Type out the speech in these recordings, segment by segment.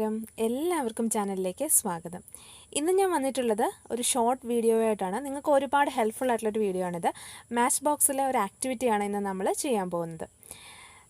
നമസ്കാരം, എല്ലാവർക്കും ചാനലിലേക്ക് സ്വാഗതം. ഇന്ന് ഞാൻ വന്നിട്ടുള്ളത് ഒരു ഷോർട്ട് വീഡിയോ ആയിട്ടാണ്. നിങ്ങൾക്ക് ഒരുപാട് ഹെൽപ്ഫുൾ ആയിട്ടുള്ളൊരു വീഡിയോ ആണിത്. മാച്ച് ബോക്സിലെ ഒരു ആക്ടിവിറ്റിയാണ് ഇന്ന് നമ്മൾ ചെയ്യാൻ പോകുന്നത്.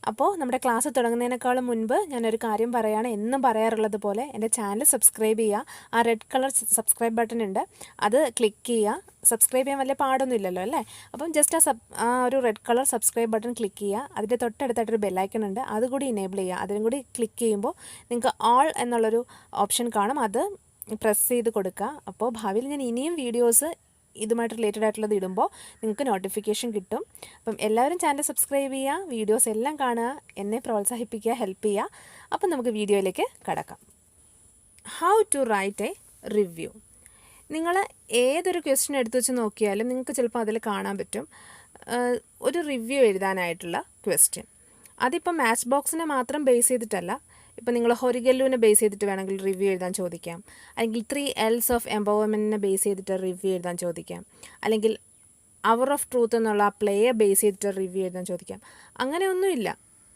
അപ്പോൾ നമ്മുടെ ക്ലാസ് തുടങ്ങുന്നതിനേക്കാളും മുൻപ് ഞാനൊരു കാര്യം പറയുകയാണ്. എന്നും പറയാറുള്ളത് പോലെ എൻ്റെ ചാനൽ സബ്സ്ക്രൈബ് ചെയ്യുക. ആ റെഡ് കളർ സബ്സ്ക്രൈബ് ബട്ടൺ ഉണ്ട്, അത് ക്ലിക്ക് ചെയ്യുക. സബ്സ്ക്രൈബ് ചെയ്യാൻ വലിയ പാടൊന്നും ഇല്ലല്ലോ അല്ലേ? അപ്പം ജസ്റ്റ് ആ ഒരു red colour subscribe button click ചെയ്യുക. അതിൻ്റെ തൊട്ടടുത്തായിട്ടൊരു ബെല്ലൈക്കൺ ഉണ്ട്, അതുകൂടി ഇനേബിൾ ചെയ്യുക. അതിനും കൂടി ക്ലിക്ക് ചെയ്യുമ്പോൾ നിങ്ങൾക്ക് ഓൾ എന്നുള്ളൊരു ഓപ്ഷൻ കാണും, അത് പ്രസ് ചെയ്ത് കൊടുക്കുക. അപ്പോൾ ഭാവിയിൽ ഞാൻ ഇനിയും വീഡിയോസ് ഇതുമായിട്ട് റിലേറ്റഡ് ആയിട്ടുള്ളത് ഇടുമ്പോൾ നിങ്ങൾക്ക് നോട്ടിഫിക്കേഷൻ കിട്ടും. അപ്പം എല്ലാവരും ചാനൽ സബ്സ്ക്രൈബ് ചെയ്യുക, വീഡിയോസ് എല്ലാം കാണുക, എന്നെ പ്രോത്സാഹിപ്പിക്കുക, ഹെൽപ്പ് ചെയ്യുക. അപ്പം നമുക്ക് വീഡിയോയിലേക്ക് കടക്കാം. How to write a review. നിങ്ങൾ ഏതൊരു ക്വസ്റ്റ്യൻ എടുത്തു വെച്ച് നോക്കിയാലും നിങ്ങൾക്ക് ചിലപ്പോൾ അതിൽ കാണാൻ പറ്റും ഒരു റിവ്യൂ എഴുതാനായിട്ടുള്ള ക്വസ്റ്റ്യൻ. അതിപ്പോൾ മാച്ച് ബോക്സിനെ മാത്രം ബേസ് ചെയ്തിട്ടല്ല. ഇപ്പോൾ നിങ്ങൾ ഹൊരിഗല്ലുവിനെ ബേസ് ചെയ്തിട്ട് വേണമെങ്കിൽ റിവ്യൂ എഴുതാൻ ചോദിക്കാം, അല്ലെങ്കിൽ 3 L's ഓഫ് എംപവർമെൻറ്റിനെ ബേസ് ചെയ്തിട്ട് റിവ്യൂ എഴുതാൻ ചോദിക്കാം, അല്ലെങ്കിൽ അവർ ഓഫ് ട്രൂത്ത് എന്നുള്ള ആ പ്ലേയെ ബേസ് ചെയ്തിട്ട് റിവ്യൂ എഴുതാൻ ചോദിക്കാം. അങ്ങനെയൊന്നുമില്ല.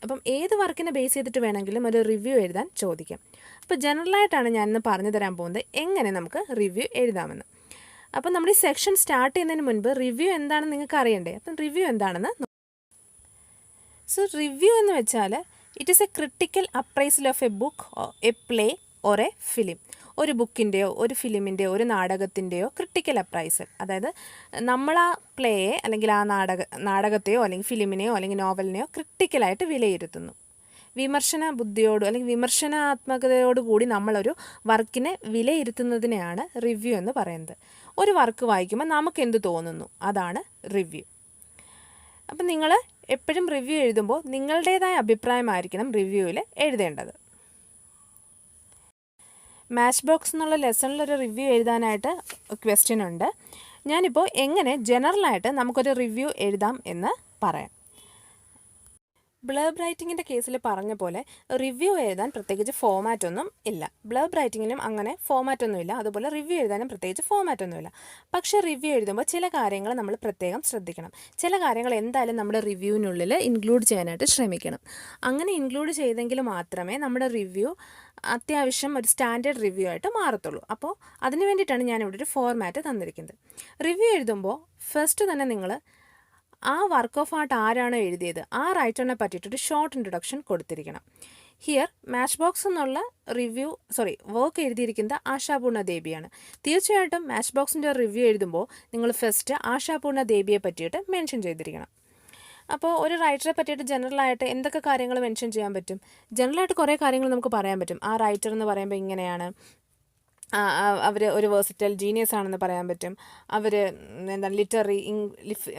അപ്പം ഏത് വർക്കിനെ ബേസ് ചെയ്തിട്ട് വേണമെങ്കിലും ഒരു റിവ്യൂ എഴുതാൻ ചോദിക്കാം. അപ്പോൾ ജനറലായിട്ടാണ് ഞാനിന്ന് പറഞ്ഞു തരാൻ പോകുന്നത് എങ്ങനെ നമുക്ക് റിവ്യൂ എഴുതാമെന്ന്. അപ്പം നമ്മുടെ ഈ സെക്ഷൻ സ്റ്റാർട്ട് ചെയ്യുന്നതിന് മുൻപ് റിവ്യൂ എന്താണെന്ന് നിങ്ങൾക്ക് അറിയണ്ടേ? അപ്പം റിവ്യൂ എന്താണെന്ന് സോ റിവ്യൂ എന്ന് വെച്ചാൽ it is A critical appraisal of A book, A play or A film. ഒരു ബുക്കിൻ്റെയോ ഒരു ഫിലിമിൻ്റെയോ ഒരു നാടകത്തിൻ്റെയോ ക്രിട്ടിക്കൽ അപ്രൈസൽ. അതായത് നമ്മൾ ആ പ്ലേയെ അല്ലെങ്കിൽ ആ നാടകത്തെയോ അല്ലെങ്കിൽ ഫിലിമിനെയോ അല്ലെങ്കിൽ നോവലിനെയോ ക്രിട്ടിക്കലായിട്ട് വിലയിരുത്തുന്നു. വിമർശന ബുദ്ധിയോട് അല്ലെങ്കിൽ വിമർശനാത്മകതയോടുകൂടി നമ്മളൊരു വർക്കിനെ വിലയിരുത്തുന്നതിനെയാണ് റിവ്യൂ എന്ന് പറയുന്നത്. ഒരു വർക്ക് വായിക്കുമ്പോൾ നമുക്ക് എന്ത് തോന്നുന്നു, അതാണ് റിവ്യൂ. അപ്പം നിങ്ങൾ എപ്പോഴും റിവ്യൂ എഴുതുമ്പോൾ നിങ്ങളുടേതായ അഭിപ്രായമായിരിക്കണം റിവ്യൂവിൽ എഴുതേണ്ടത്. മാച്ച് ബോക്സ് എന്നുള്ള ലെസണിലൊരു റിവ്യൂ എഴുതാനായിട്ട് ക്വസ്റ്റ്യൻ ഉണ്ട്. ഞാനിപ്പോൾ എങ്ങനെ ജനറലായിട്ട് നമുക്കൊരു റിവ്യൂ എഴുതാം എന്ന് പറയാം. ബ്ലർബ് റൈറ്റിങ്ങിൻ്റെ കേസിൽ പറഞ്ഞ പോലെ റിവ്യൂ എഴുതാൻ പ്രത്യേകിച്ച് ഫോമാറ്റൊന്നും ഇല്ല. ബ്ലർബ് റൈറ്റിങ്ങിനും അങ്ങനെ ഫോമാറ്റൊന്നുമില്ല, അതുപോലെ റിവ്യൂ എഴുതാനും പ്രത്യേകിച്ച് ഫോമാറ്റൊന്നുമില്ല. പക്ഷേ റിവ്യൂ എഴുതുമ്പോൾ ചില കാര്യങ്ങൾ നമ്മൾ പ്രത്യേകം ശ്രദ്ധിക്കണം. ചില കാര്യങ്ങൾ എന്തായാലും നമ്മുടെ റിവ്യൂവിനുള്ളിൽ ഇൻക്ലൂഡ് ചെയ്യാനായിട്ട് ശ്രമിക്കണം. അങ്ങനെ ഇൻക്ലൂഡ് ചെയ്തെങ്കിൽ മാത്രമേ നമ്മുടെ റിവ്യൂ അത്യാവശ്യം ഒരു സ്റ്റാൻഡേർഡ് റിവ്യൂ ആയിട്ട് മാറത്തുള്ളൂ. അപ്പോൾ അതിന് വേണ്ടിയിട്ടാണ് ഞാനിവിടെ ഒരു ഫോർമാറ്റ് തന്നിരിക്കുന്നത്. റിവ്യൂ എഴുതുമ്പോൾ ഫസ്റ്റ് തന്നെ നിങ്ങൾ ആ വർക്ക് ഓഫ് ആർട്ട് ആരാണോ എഴുതിയത് ആ റൈറ്ററിനെ പറ്റിയിട്ടൊരു ഷോർട്ട് ഇൻട്രൊഡക്ഷൻ കൊടുത്തിരിക്കണം. ഹിയർ മാച്ച് ബോക്സ് എന്നുള്ള വർക്ക് എഴുതിയിരിക്കുന്നത് ആശാപൂർണ ദേബിയാണ്. തീർച്ചയായിട്ടും മാച്ച് ബോക്സിൻ്റെ റിവ്യൂ എഴുതുമ്പോൾ നിങ്ങൾ ഫസ്റ്റ് ആശാപൂർണ ദേബിയെ പറ്റിയിട്ട് മെൻഷൻ ചെയ്തിരിക്കണം. അപ്പോൾ ഒരു റൈറ്ററെ പറ്റിയിട്ട് ജനറലായിട്ട് എന്തൊക്കെ കാര്യങ്ങൾ മെൻഷൻ ചെയ്യാൻ പറ്റും? ജനറലായിട്ട് കുറേ കാര്യങ്ങൾ നമുക്ക് പറയാൻ പറ്റും. ആ റൈറ്റർ എന്ന് പറയുമ്പോൾ ഇങ്ങനെയാണ്, അവർ ഒരു വേഴ്സറ്റൈൽ ജീനിയസ് ആണെന്ന് പറയാൻ പറ്റും. അവർ ലിറ്റററി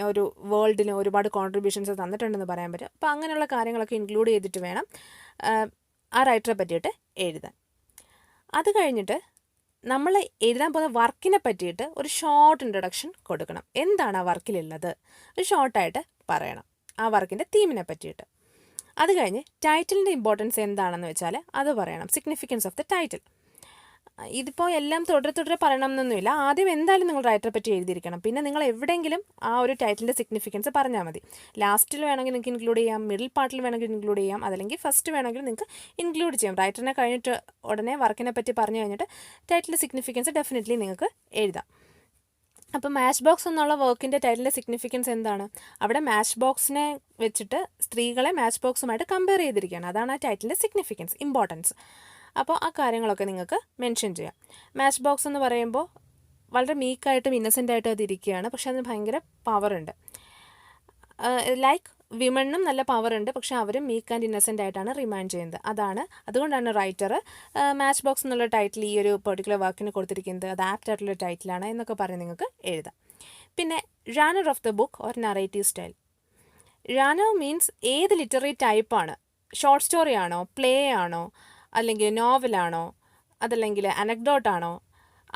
ഒരു വേൾഡിന് ഒരുപാട് കോൺട്രിബ്യൂഷൻസ് തന്നിട്ടുണ്ടെന്ന് പറയാൻ പറ്റും. അപ്പോൾ അങ്ങനെയുള്ള കാര്യങ്ങളൊക്കെ ഇൻക്ലൂഡ് ചെയ്തിട്ട് വേണം ആ റൈറ്ററെ പറ്റിയിട്ട് എഴുതാൻ. അത് കഴിഞ്ഞിട്ട് നമ്മൾ എഴുതാൻ പോകുന്ന വർക്കിനെ പറ്റിയിട്ട് ഒരു ഷോർട്ട് ഇൻട്രൊഡക്ഷൻ കൊടുക്കണം. എന്താണ് ആ വർക്കിലുള്ളത് ഒരു ഷോർട്ടായിട്ട് പറയണം, ആ വർക്കിൻ്റെ തീമിനെ പറ്റിയിട്ട്. അത് കഴിഞ്ഞ് ടൈറ്റിലിൻ്റെ ഇമ്പോർട്ടൻസ് എന്താണെന്ന് വെച്ചാൽ അത് പറയണം, സിഗ്നിഫിക്കൻസ് ഓഫ് ദ ടൈറ്റിൽ. ഇതിപ്പോൾ എല്ലാം തുടരെ പറയണം എന്നൊന്നുമില്ല. ആദ്യം എന്തായാലും നിങ്ങൾ റൈറ്ററെ പറ്റി എഴുതിയിരിക്കണം. പിന്നെ നിങ്ങൾ എവിടെയെങ്കിലും ആ ഒരു ടൈറ്റിലിൻ്റെ സിഗ്നിഫിക്കൻസ് പറഞ്ഞാൽ മതി. ലാസ്റ്റിൽ വേണമെങ്കിൽ നിങ്ങൾക്ക് ഇൻക്ലൂഡ് ചെയ്യാം, മിഡിൽ പാർട്ടിൽ വേണമെങ്കിൽ ഇൻക്ലൂഡ് ചെയ്യാം, അതല്ലെങ്കിൽ ഫസ്റ്റ് വേണമെങ്കിൽ നിങ്ങൾക്ക് ഇൻക്ലൂഡ് ചെയ്യാം. റൈറ്ററിനെ കഴിഞ്ഞിട്ട് ഉടനെ വർക്കിനെ പറ്റി പറഞ്ഞു കഴിഞ്ഞിട്ട് ടൈറ്റിലിൻ്റെ സിഗ്നിഫിക്കൻസ് ഡെഫിനറ്റ്ലി നിങ്ങൾക്ക് എഴുതാം. അപ്പോൾ മാച്ച് ബോക്സ് എന്നുള്ള വർക്കിൻ്റെ ടൈറ്റിലിൻ്റെ സിഗ്നിഫിക്കൻസ് എന്താണ്? അവിടെ മാച്ച് ബോക്സിനെ വെച്ചിട്ട് സ്ത്രീകളെ മാച്ച് ബോക്സുമായിട്ട് കമ്പയർ ചെയ്തിരിക്കുകയാണ്. അതാണ് ആ ടൈറ്റിലിൻ്റെ സിഗ്നിഫിക്കൻസ്, ഇമ്പോർട്ടൻസ്. അപ്പോൾ ആ കാര്യങ്ങളൊക്കെ നിങ്ങൾക്ക് മെൻഷൻ ചെയ്യാം. മാച്ച് ബോക്സ് എന്ന് പറയുമ്പോൾ വളരെ മീക്കായിട്ടും ഇന്നസെൻ്റായിട്ടും അത് ഇരിക്കുകയാണ്, പക്ഷേ അതിന് ഭയങ്കര പവറുണ്ട്. ലൈക്ക് വിമണിനും നല്ല പവറുണ്ട്, പക്ഷേ അവരും മീക്ക് ആൻഡ് ഇന്നസെൻ്റ് ആയിട്ടാണ് റിമൈൻഡ് ചെയ്യുന്നത്. അതുകൊണ്ടാണ് റൈറ്റർ മാച്ച് ബോക്സ് എന്നുള്ള ടൈറ്റിൽ ഈ ഒരു പെർട്ടിക്കുലർ വർക്കിന് കൊടുത്തിരിക്കുന്നത്. അത് ആപ്റ്റ് ആയിട്ടുള്ള ടൈറ്റിലാണ് എന്നൊക്കെ പറഞ്ഞ് നിങ്ങൾക്ക് എഴുതാം. പിന്നെ genre of the book or narrative style. Genre means ഏത് ലിറ്റററി ടൈപ്പാണ്? ഷോർട്ട് സ്റ്റോറി ആണോ, പ്ലേ ആണോ, അല്ലെങ്കിൽ നോവലാണോ, അതല്ലെങ്കിൽ അനക്ഡോട്ടാണോ,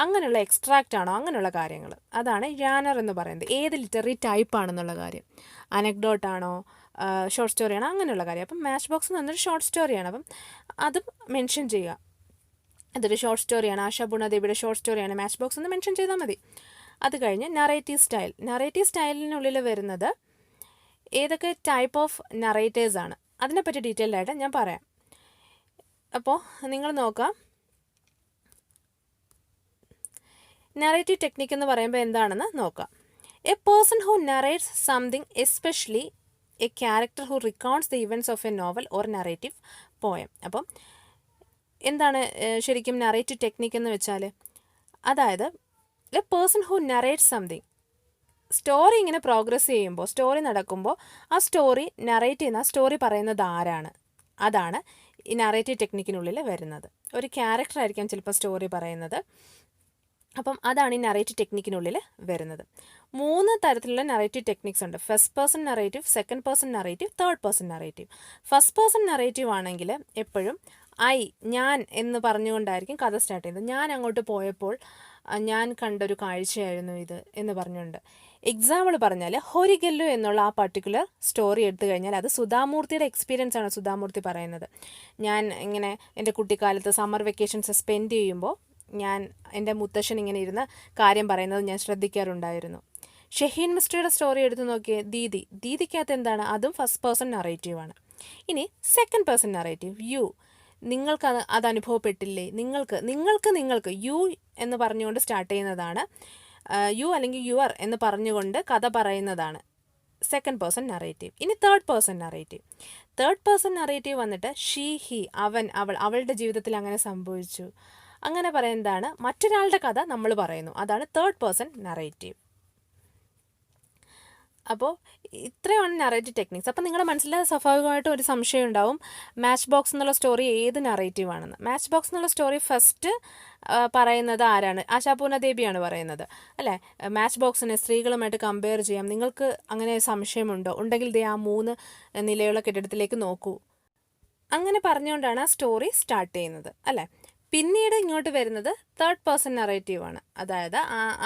അങ്ങനെയുള്ള എക്സ്ട്രാക്റ്റ് ആണോ, അങ്ങനെയുള്ള കാര്യങ്ങൾ. അതാണ് ജാനർ എന്ന് പറയുന്നത്. ഏത് ലിറ്റററി ടൈപ്പാണെന്നുള്ള കാര്യം. അനക്ഡോട്ടാണോ, ഷോർട്ട് സ്റ്റോറിയാണോ, അങ്ങനെയുള്ള കാര്യം. അപ്പം മാച്ച് ബോക്സ് എന്ന് പറഞ്ഞൊരു ഷോർട്ട് സ്റ്റോറിയാണ്. അപ്പം അതും മെൻഷൻ ചെയ്യുക. അതൊരു ഷോർട്ട് സ്റ്റോറിയാണ്, ആശാപൂർണ ദേവിയുടെ ഷോർട്ട് സ്റ്റോറിയാണ്, മാച്ച് ബോക്സ് എന്ന് മെൻഷൻ ചെയ്താൽ മതി. അത് കഴിഞ്ഞ് നറേറ്റീവ് സ്റ്റൈൽ. നറേറ്റീവ് സ്റ്റൈലിനുള്ളിൽ വരുന്നത് ഏതൊക്കെ ടൈപ്പ് ഓഫ് നറേറ്റേഴ്സാണ് അതിനെപ്പറ്റി ഡീറ്റെയിൽഡ് ആയിട്ട് ഞാൻ പറയാം. അപ്പോൾ നിങ്ങൾ നോക്കാം, നറേറ്റീവ് ടെക്നിക്ക് എന്ന് പറയുമ്പോൾ എന്താണെന്ന് നോക്കാം. A person who narrates something, especially a character who recounts the events of a novel or narrative poem. അപ്പം എന്താണ് ശരിക്കും നറേറ്റീവ് ടെക്നിക്ക് എന്ന് വെച്ചാൽ, അതായത് a person who narrates something, story ഇങ്ങനെ പ്രോഗ്രസ് ചെയ്യുമ്പോൾ, സ്റ്റോറി നടക്കുമ്പോൾ ആ സ്റ്റോറി നറേറ്റ് ചെയ്യുന്ന, ആ സ്റ്റോറി പറയുന്നത് ആരാണ്, അതാണ് ഈ നറേറ്റീവ് ടെക്നിക്കിനുള്ളിൽ വരുന്നത്. ഒരു ക്യാരക്ടറായിരിക്കാം ചിലപ്പോൾ സ്റ്റോറി പറയുന്നത്. അപ്പം അതാണ് ഈ നറേറ്റീവ് ടെക്നിക്കിനുള്ളിൽ വരുന്നത്. 3 തരത്തിലുള്ള നറേറ്റീവ് ടെക്നിക്സ് ഉണ്ട്. First person narrative, second person narrative, third person narrative. First person narrative ആണെങ്കിൽ എപ്പോഴും ഞാൻ എന്ന് പറഞ്ഞുകൊണ്ടായിരിക്കും കഥ സ്റ്റാർട്ട് ചെയ്യുന്നത്. ഞാൻ അങ്ങോട്ട് പോയപ്പോൾ ഞാൻ കണ്ടൊരു കാഴ്ചയായിരുന്നു ഇത് എന്ന് പറഞ്ഞുകൊണ്ട്. എക്സാമ്പിൾ പറഞ്ഞാൽ ഹൊരിഗല്ലു എന്നുള്ള ആ പർട്ടിക്കുലർ സ്റ്റോറി എടുത്തു കഴിഞ്ഞാൽ അത് സുധാമൂർത്തിയുടെ എക്സ്പീരിയൻസ് ആണ് സുധാമൂർത്തി പറയുന്നത്. ഞാൻ ഇങ്ങനെ എൻ്റെ കുട്ടിക്കാലത്ത് സമ്മർ വെക്കേഷൻസ് സ്പെൻഡ് ചെയ്യുമ്പോൾ ഞാൻ എൻ്റെ മുത്തശ്ശൻ ഇങ്ങനെ ഇരുന്ന് കാര്യം പറയുന്നത് ഞാൻ ശ്രദ്ധിക്കാറുണ്ടായിരുന്നു. ഷഹീൻ മിസ്ട്രിയുടെ സ്റ്റോറി എടുത്ത് നോക്കിയേ, ദീദിക്കകത്ത് എന്താണ്, അതും ഫസ്റ്റ് പേഴ്സൺ നറേറ്റീവാണ്. ഇനി സെക്കൻഡ് പേഴ്സൺ നറേറ്റീവ്, നിങ്ങൾക്ക് അത് അനുഭവപ്പെട്ടില്ലേ, നിങ്ങൾക്ക് യു എന്ന് പറഞ്ഞുകൊണ്ട് സ്റ്റാർട്ട് ചെയ്യുന്നതാണ്. യു അല്ലെങ്കിൽ യുവർ എന്ന് പറഞ്ഞുകൊണ്ട് കഥ പറയുന്നതാണ് സെക്കൻഡ് പേഴ്സൺ നറേറ്റീവ്. ഇനി തേർഡ് പേഴ്സൺ നറേറ്റീവ് വന്നിട്ട് ഷീ, ഹി, അവൻ, അവൾ, അവളുടെ ജീവിതത്തിൽ അങ്ങനെ സംഭവിച്ചു, അങ്ങനെ പറയുന്നതാണ്. മറ്റൊരാളുടെ കഥ നമ്മൾ പറയുന്നു, അതാണ് തേർഡ് പേഴ്സൺ നറേറ്റീവ്. അപ്പോൾ ഇത്രയാണ് നറേറ്റീവ് ടെക്നിക്സ്. അപ്പോൾ നിങ്ങളുടെ മനസ്സിൽ സ്വാഭാവികമായിട്ടും ഒരു സംശയം ഉണ്ടാവും, മാച്ച് ബോക്സ് എന്നുള്ള സ്റ്റോറി ഏത് നറേറ്റീവാണെന്ന്. മാച്ച് ബോക്സ് എന്നുള്ള സ്റ്റോറി ഫസ്റ്റ് പറയുന്നത് ആരാണ്? ആശാപൂർണ ദേവിയാണ് പറയുന്നത്, അല്ലേ? മാച്ച് ബോക്സിനെ സ്ത്രീകളുമായിട്ട് കമ്പയർ ചെയ്യാം. നിങ്ങൾക്ക് അങ്ങനെ സംശയമുണ്ടോ? ഉണ്ടെങ്കിൽ ദേ ആ 3 നിലയുള്ള കെട്ടിടത്തിലേക്ക് നോക്കൂ. അങ്ങനെ പറഞ്ഞുകൊണ്ടാണ് ആ സ്റ്റോറി സ്റ്റാർട്ട് ചെയ്യുന്നത്, അല്ലേ? പിന്നീട് ഇങ്ങോട്ട് വരുന്നത് തേർഡ് പേഴ്സൺ നറേറ്റീവാണ്. അതായത്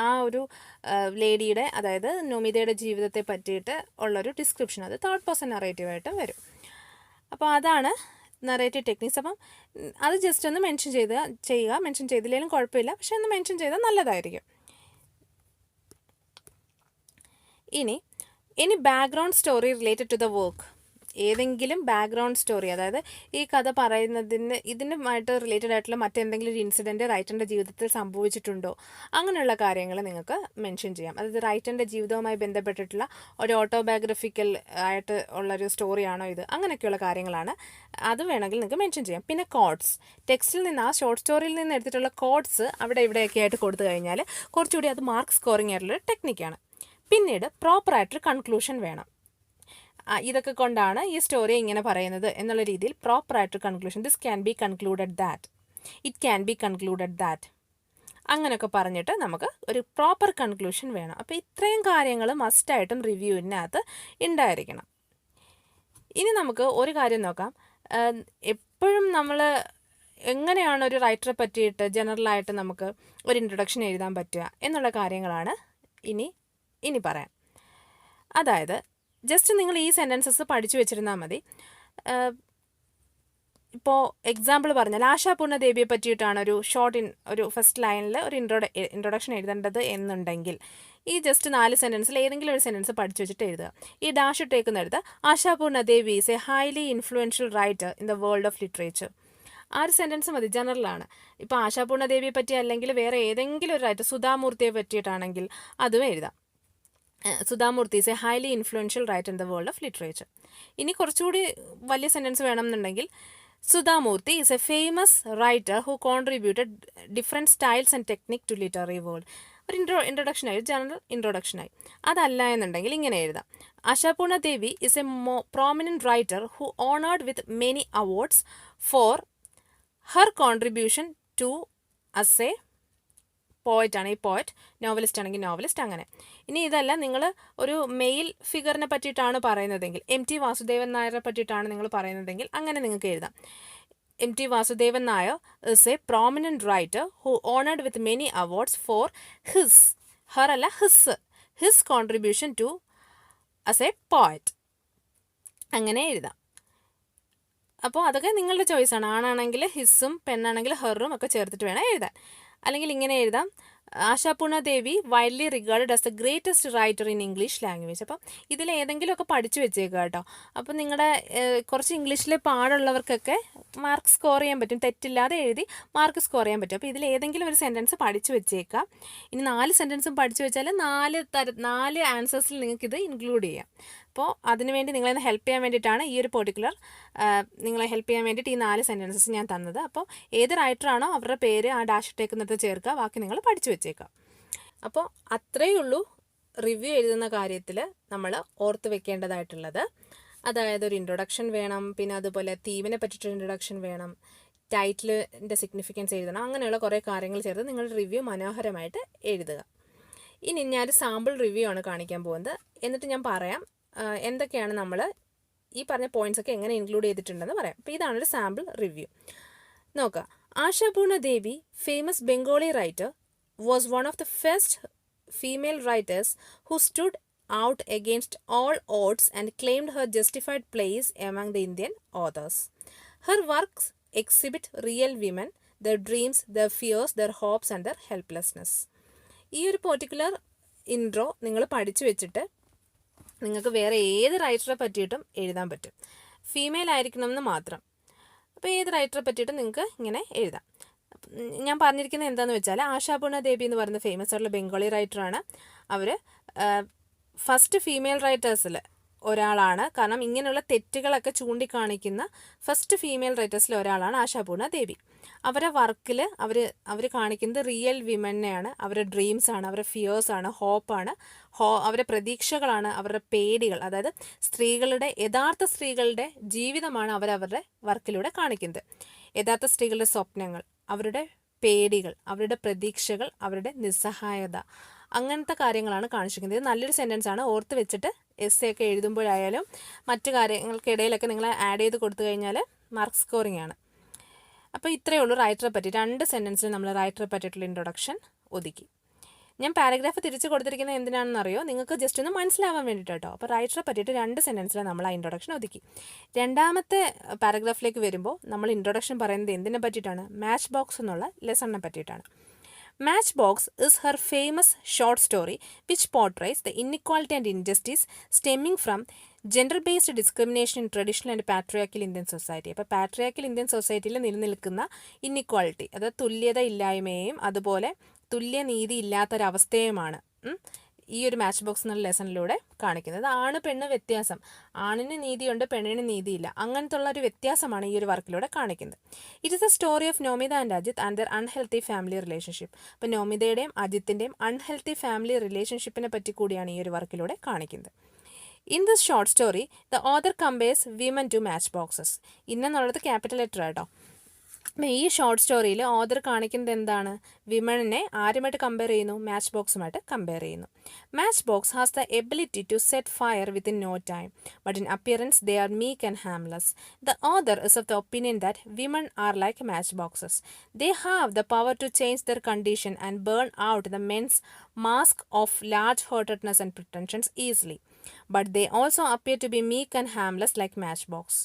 ആ ഒരു ലേഡിയുടെ, അതായത് നൊമിതയുടെ ജീവിതത്തെ പറ്റിയിട്ട് ഉള്ളൊരു ഡിസ്ക്രിപ്ഷൻ, അത് തേർഡ് പേഴ്സൺ നറേറ്റീവായിട്ട് വരും. അപ്പോൾ അതാണ് നറേറ്റീവ് ടെക്നിക്സ്. അപ്പം അത് ജസ്റ്റ് ഒന്ന് മെൻഷൻ ചെയ്യുക. മെൻഷൻ ചെയ്തില്ലെങ്കിലും കുഴപ്പമില്ല, പക്ഷെ ഒന്ന് മെൻഷൻ ചെയ്താൽ നല്ലതായിരിക്കും. ഇനി background story related to the work. ഏതെങ്കിലും ബാക്ക്ഗ്രൗണ്ട് സ്റ്റോറി, അതായത് ഈ കഥ ഇതിനുമായിട്ട് റിലേറ്റഡ് ആയിട്ടുള്ള മറ്റെന്തെങ്കിലും ഒരു ഇൻസിഡൻറ്റ് റൈറ്ററിൻ്റെ ജീവിതത്തിൽ സംഭവിച്ചിട്ടുണ്ടോ, അങ്ങനെയുള്ള കാര്യങ്ങൾ നിങ്ങൾക്ക് മെൻഷൻ ചെയ്യാം. അതായത് റൈറ്ററിൻ്റെ ജീവിതവുമായി ബന്ധപ്പെട്ടിട്ടുള്ള ഒരു ഓട്ടോബയോഗ്രഫിക്കൽ ആയിട്ട് ഉള്ളൊരു സ്റ്റോറിയാണോ ഇത്, അങ്ങനെയൊക്കെയുള്ള കാര്യങ്ങളാണ്. അത് വേണമെങ്കിൽ നിങ്ങൾക്ക് മെൻഷൻ ചെയ്യാം. പിന്നെ കോഡ്സ്, ടെക്സ്റ്റിൽ നിന്ന്, ആ ഷോർട്ട് സ്റ്റോറിയിൽ നിന്ന് എടുത്തിട്ടുള്ള കോഡ്സ് അവിടെ ഇവിടെയൊക്കെ ആയിട്ട് കൊടുത്തു കഴിഞ്ഞാൽ കുറച്ചുകൂടി അത് മാർക്ക് സ്കോറിംഗ് ആയിട്ടുള്ളൊരു ടെക്നിക്കാണ്. പിന്നീട് പ്രോപ്പറായിട്ടൊരു കൺക്ലൂഷൻ വേണം. ഇതൊക്കെ കൊണ്ടാണ് ഈ സ്റ്റോറി ഇങ്ങനെ പറയുന്നത് എന്നുള്ള രീതിയിൽ പ്രോപ്പറായിട്ട് conclusion, this can be concluded that, it can be concluded that, അങ്ങനെയൊക്കെ പറഞ്ഞിട്ട് നമുക്ക് ഒരു പ്രോപ്പർ കൺക്ലൂഷൻ വേണം. അപ്പോൾ ഇത്രയും കാര്യങ്ങൾ മസ്റ്റായിട്ടും റിവ്യൂവിനകത്ത് ഉണ്ടായിരിക്കണം. ഇനി നമുക്ക് ഒരു കാര്യം നോക്കാം. എപ്പോഴും നമ്മൾ എങ്ങനെയാണ് ഒരു റൈറ്ററെ പറ്റിയിട്ട് ജനറലായിട്ട് നമുക്ക് ഒരു ഇൻട്രൊഡക്ഷൻ എഴുതാൻ പറ്റുക എന്നുള്ള കാര്യങ്ങളാണ് ഇനി പറയാം. അതായത് ജസ്റ്റ് നിങ്ങൾ ഈ സെൻറ്റൻസസ് പഠിച്ചു വെച്ചിരുന്നാൽ മതി. ഇപ്പോൾ എക്സാമ്പിൾ പറഞ്ഞാൽ ആശാപൂർണ ദേവിയെ പറ്റിയിട്ടാണ് ഒരു ഫസ്റ്റ് ലൈനിൽ ഒരു ഇൻട്രൊഡക്ഷൻ എഴുതേണ്ടത് എന്നുണ്ടെങ്കിൽ ഈ ജസ്റ്റ് 4 സെൻറ്റൻസിൽ ഏതെങ്കിലും ഒരു സെൻറ്റൻസ് പഠിച്ചു വെച്ചിട്ട് എഴുതുക. ഈ ഡാഷ് ഇട്ടേക്കുന്ന എഴുതുക, Ashapurna Devi is a highly influential writer in the world of literature. ആ ഒരു സെൻറ്റൻസ് മതി, ജനറലാണ്. ഇപ്പോൾ ആശാപൂർണ ദേവിയെ പറ്റി അല്ലെങ്കിൽ വേറെ ഏതെങ്കിലും ഒരു റൈറ്റർ, സുധാമൂർത്തിയെ പറ്റിയിട്ടാണെങ്കിൽ അതും എഴുതാം. Sudha Murthy is a highly influential writer in the world of literature. ഇനി കുറച്ചുകൂടി വലിയ സെൻറ്റൻസ് വേണമെന്നുണ്ടെങ്കിൽ Sudha Murthy is a famous writer who contributed different styles and technique to literary world. ഒരു ഇൻട്രൊഡക്ഷനായി, ജനറൽ ഇൻട്രൊഡക്ഷനായി. അതല്ല എന്നുണ്ടെങ്കിൽ ഇങ്ങനെ എഴുതാം, Ashapurna Devi is a prominent writer who honoured with many awards for her contribution to as a പോയറ്റാണ് ഈ പോയറ്റ്, നോവലിസ്റ്റ് ആണെങ്കിൽ നോവലിസ്റ്റ്, അങ്ങനെ. ഇനി ഇതല്ല, നിങ്ങൾ ഒരു മെയിൽ ഫിഗറിനെ പറ്റിയിട്ടാണ് പറയുന്നതെങ്കിൽ, MT വാസുദേവൻ നായരെ പറ്റിയിട്ടാണ് നിങ്ങൾ പറയുന്നതെങ്കിൽ അങ്ങനെ നിങ്ങൾക്ക് എഴുതാം. MT Vasudevan Nair is a prominent writer who honoured with many awards for his contribution to as a poet, അങ്ങനെ എഴുതാം. അപ്പോൾ അതൊക്കെ നിങ്ങളുടെ ചോയ്സാണ്. ആണാണെങ്കിൽ ഹിസ്സും പെണ്ണാണെങ്കിൽ ഹെറും ഒക്കെ ചേർത്തിട്ട് വേണം എഴുതാൻ. അല്ലെങ്കിൽ ഇങ്ങനെ എഴുതാം, Ashapurna Devi widely regarded as the greatest writer in English language. അപ്പം ഇതിലേതെങ്കിലുമൊക്കെ പഠിച്ചു വെച്ചേക്കുക കേട്ടോ. അപ്പം നിങ്ങളുടെ കുറച്ച് ഇംഗ്ലീഷിൽ പാടുള്ളവർക്കൊക്കെ മാർക്ക് സ്കോർ ചെയ്യാൻ പറ്റും, തെറ്റില്ലാതെ എഴുതി മാർക്ക് സ്കോർ ചെയ്യാൻ പറ്റും. അപ്പോൾ ഇതിലേതെങ്കിലും ഒരു സെൻറ്റൻസ് പഠിച്ചു വെച്ചേക്കാം. ഇനി 4 സെൻറ്റൻസും പഠിച്ചു വെച്ചാൽ 4 ആൻസേഴ്സിൽ നിങ്ങൾക്കിത് ഇൻക്ലൂഡ് ചെയ്യാം. അപ്പോൾ അതിനുവേണ്ടി നിങ്ങളെ ഹെൽപ്പ് ചെയ്യാൻ വേണ്ടിയിട്ടാണ് ഈ ഒരു പെർട്ടിക്കുലർ നിങ്ങളെ ഹെൽപ്പ് ചെയ്യാൻ വേണ്ടിയിട്ട് ഈ 4 സെൻറ്റൻസസ് ഞാൻ തന്നത്. അപ്പോൾ ഏത് റൈറ്ററാണോ അവരുടെ പേര് ആ ഡാഷ് ഇട്ടേക്കുന്നിടത്ത് ചേർക്കുക, ബാക്കി നിങ്ങൾ പഠിച്ചു വെച്ചേക്കാം. അപ്പോൾ അത്രയേ ഉള്ളൂ റിവ്യൂ എഴുതുന്ന കാര്യത്തിൽ നമ്മൾ ഓർത്ത് വെക്കേണ്ടതായിട്ടുള്ളത്. അതായത് ഒരു ഇൻട്രൊഡക്ഷൻ വേണം, പിന്നെ അതുപോലെ തീമിനെ പറ്റിയിട്ടൊരു ഇൻട്രൊഡക്ഷൻ വേണം, ടൈറ്റിലിൻ്റെ സിഗ്നിഫിക്കൻസ് എഴുതണം, അങ്ങനെയുള്ള കുറേ കാര്യങ്ങൾ ചേർത്ത് നിങ്ങൾ റിവ്യൂ മനോഹരമായിട്ട് എഴുതുക. ഇനി ഞാനൊരു സാമ്പിൾ റിവ്യൂ ആണ് കാണിക്കാൻ പോകുന്നത്. എന്നിട്ട് ഞാൻ പറയാം എന്തൊക്കെയാണ് നമ്മൾ ഈ പറഞ്ഞ പോയിന്റ്സ് ഒക്കെ എങ്ങനെ ഇൻക്ലൂഡ് ചെയ്തിട്ടുണ്ടെന്ന് പറയാം. അപ്പോൾ ഇതാണൊരു സാമ്പിൾ റിവ്യൂ. നോക്കുക. Ashapurna Devi, famous Bengali writer, was one of the first female writers who stood out against all odds and claimed her justified place among the Indian authors. Her works exhibit real women, their dreams, their fears, their hopes and their helplessness. ഈ ഒരു particular intro നിങ്ങൾ പഠിച്ചു വെച്ചിട്ട് നിങ്ങൾക്ക് വേറെ ഏത് റൈറ്ററെ പറ്റിയിട്ടും എഴുതാൻ പറ്റും. ഫീമെയിൽ ആയിരിക്കണം എന്ന് മാത്രം. അപ്പോൾ ഏത് റൈറ്ററെ പറ്റിയിട്ടും നിങ്ങൾക്ക് ഇങ്ങനെ എഴുതാം. ഞാൻ പറഞ്ഞിരിക്കുന്നത് എന്താണെന്ന് വെച്ചാൽ ആശാപൂർണ ദേവി എന്ന് പറയുന്ന ഫേമസ് ആയിട്ടുള്ള ബംഗാളി റൈറ്ററാണ്. അവർ ഫസ്റ്റ് ഫീമെയിൽ റൈറ്റേഴ്സിൽ ഒരാളാണ്. കാരണം ഇങ്ങനെയുള്ള തെറ്റുകളൊക്കെ ചൂണ്ടിക്കാണിക്കുന്ന ഫസ്റ്റ് ഫീമെയിൽ റൈറ്റേഴ്സിൽ ഒരാളാണ് ആശാപൂർണ ദേവി. അവരുടെ വർക്കിൽ അവർ കാണിക്കുന്നത് റിയൽ വിമനെയാണ്, അവരുടെ ഡ്രീംസാണ്, അവരുടെ ഫിയേഴ്സാണ്, ഹോപ്പാണ്, അവരുടെ പ്രതീക്ഷകളാണ്, അവരുടെ പേടികൾ. അതായത് യഥാർത്ഥ സ്ത്രീകളുടെ ജീവിതമാണ് അവരവരുടെ വർക്കിലൂടെ കാണിക്കുന്നത്. യഥാർത്ഥ സ്ത്രീകളുടെ സ്വപ്നങ്ങൾ, അവരുടെ പേടികൾ, അവരുടെ പ്രതീക്ഷകൾ, അവരുടെ നിസ്സഹായത, അങ്ങനത്തെ കാര്യങ്ങളാണ് കാണിച്ചിരിക്കുന്നത്. ഇത് നല്ലൊരു സെൻറ്റൻസ് ആണ്. ഓർത്ത് വെച്ചിട്ട് എസ്സേ ഒക്കെ എഴുതുമ്പോഴായാലും മറ്റു കാര്യങ്ങൾക്കിടയിലൊക്കെ നിങ്ങൾ ആഡ് ചെയ്ത് കൊടുത്തു കഴിഞ്ഞാൽ മാർക്ക് സ്കോറിംഗ് ആണ്. അപ്പോൾ ഇത്രയേ ഉള്ളൂ റൈറ്ററെ പറ്റി. 2 സെൻറ്റൻസിൽ നമ്മൾ റൈറ്ററെ പറ്റിയിട്ടുള്ള ഇൻട്രൊഡക്ഷൻ ഒതുക്കി. ഞാൻ പാരഗ്രാഫ് തിരിച്ച് കൊടുത്തിരിക്കുന്നത് എന്തിനാണെന്ന് അറിയോ? നിങ്ങൾക്ക് ജസ്റ്റ് ഒന്ന് മനസ്സിലാവാൻ വേണ്ടിയിട്ട് കേട്ടോ. അപ്പോൾ റൈറ്ററെ പറ്റിയിട്ട് 2 സെൻറ്റൻസിൽ നമ്മൾ ആ ഇൻട്രൊഡക്ഷൻ ഒതുക്കി. രണ്ടാമത്തെ പാരഗ്രാഫിലേക്ക് വരുമ്പോൾ നമ്മൾ ഇൻട്രൊഡക്ഷൻ പറയുന്നത് എന്തിനെ പറ്റിയിട്ടാണ്? മാച്ച് ബോക്സ് എന്നുള്ള ലെസണിനെ പറ്റിയിട്ടാണ്. Matchbox is her famous short story which portrays the inequality and injustice stemming from gender-based discrimination in traditional and patriarchal Indian society. അപ്പോൾ പാട്രിയാർക്കൽ ഇന്ത്യൻ സൊസൈറ്റിയിൽ നിലനിൽക്കുന്ന ഇന്നിക്വാളിറ്റി, അതായത് തുല്യത ഇല്ലായ്മയും അതുപോലെ തുല്യനീതി ഇല്ലാത്തൊരവസ്ഥയുമാണ് ഈ ഒരു മാച്ച് ബോക്സ് എന്നുള്ള ലെസണിലൂടെ കാണിക്കുന്നത്. ആണ് പെണ്ണ് വ്യത്യാസം, ആണിന് നീതിയുണ്ട് പെണ്ണിന് നീതിയില്ല, അങ്ങനത്തെ ഉള്ള ഒരു വ്യത്യാസമാണ് ഈ ഒരു വർക്കിലൂടെ കാണിക്കുന്നത്. It is A story of Nomita and Ajith and there unhealthy family relationship. അപ്പോൾ നോമിതയുടെയും അജിത്തിൻ്റെയും അൺഹെൽത്തി ഫാമിലി റിലേഷൻഷിപ്പിനെ പറ്റി കൂടിയാണ് ഈ ഒരു വർക്കിലൂടെ കാണിക്കുന്നത്. In this short story the author compares women to match boxes. ഇന്നെന്നുള്ളത് ക്യാപിറ്റൽ ലെറ്റർ കേട്ടോ. ഈ ഷോർട്ട് സ്റ്റോറിയിൽ ഓതർ കാണിക്കുന്നത് എന്താണ്? വിമണിനെ ആരുമായിട്ട് കമ്പയർ ചെയ്യുന്നു? മാച്ച് ബോക്സുമായിട്ട് കമ്പയർ ചെയ്യുന്നു. Match box has the ability to set fire within no time, but in appearance they are meek and harmless. The author is of the opinion that women are like match boxes. They have the power to change their condition and burn out the men's mask of large heartedness and pretensions easily, but they also appear to be meek and harmless like match box.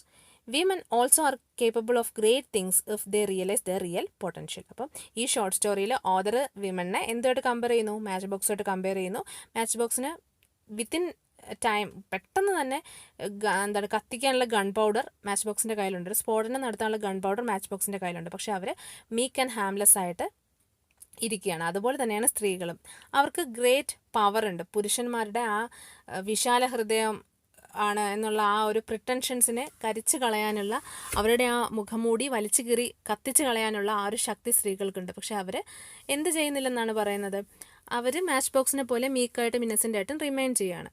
Women also R capable of great things if they realise the real potential. അപ്പം ഈ short സ്റ്റോറിയിൽ author വിമനെ എന്തുമായിട്ട് compare ചെയ്യുന്നു? മാച്ച് ബോക്സുമായിട്ട് compare ചെയ്യുന്നു. Match ബോക്സിന് within time പെട്ടെന്ന് തന്നെ കത്തിക്കാനുള്ള gun powder match ബോക്സിൻ്റെ കയ്യിലുണ്ട്, സ്ഫോടനം നടത്താനുള്ള ഗൺ പൗഡർ മാച്ച് ബോക്സിൻ്റെ കയ്യിലുണ്ട്. പക്ഷേ അവർ മീക്ക് ആൻഡ് ഹാംലെസ് ആയിട്ട് ഇരിക്കുകയാണ്. അതുപോലെ തന്നെയാണ് സ്ത്രീകളും. അവർക്ക് ഗ്രേറ്റ് പവർ ഉണ്ട്. പുരുഷന്മാരുടെ ആ വിശാല ഹൃദയം ആണ് എന്നുള്ള ആ ഒരു പ്രിട്ടൻഷൻസിനെ കരിച്ചു കളയാനുള്ള, അവരുടെ ആ മുഖംമൂടി വലിച്ചു കീറി കത്തിച്ച് കളയാനുള്ള ആ ഒരു ശക്തി സ്ത്രീകൾക്കുണ്ട്. പക്ഷെ അവർ എന്ത് ചെയ്യുന്നില്ലെന്നാണ് പറയുന്നത്? അവർ മാച്ച് ബോക്സിനെ പോലെ മീക്കായിട്ടും ഇന്നസെൻ്റ് ആയിട്ടും റിമൈൻ ചെയ്യുകയാണ്.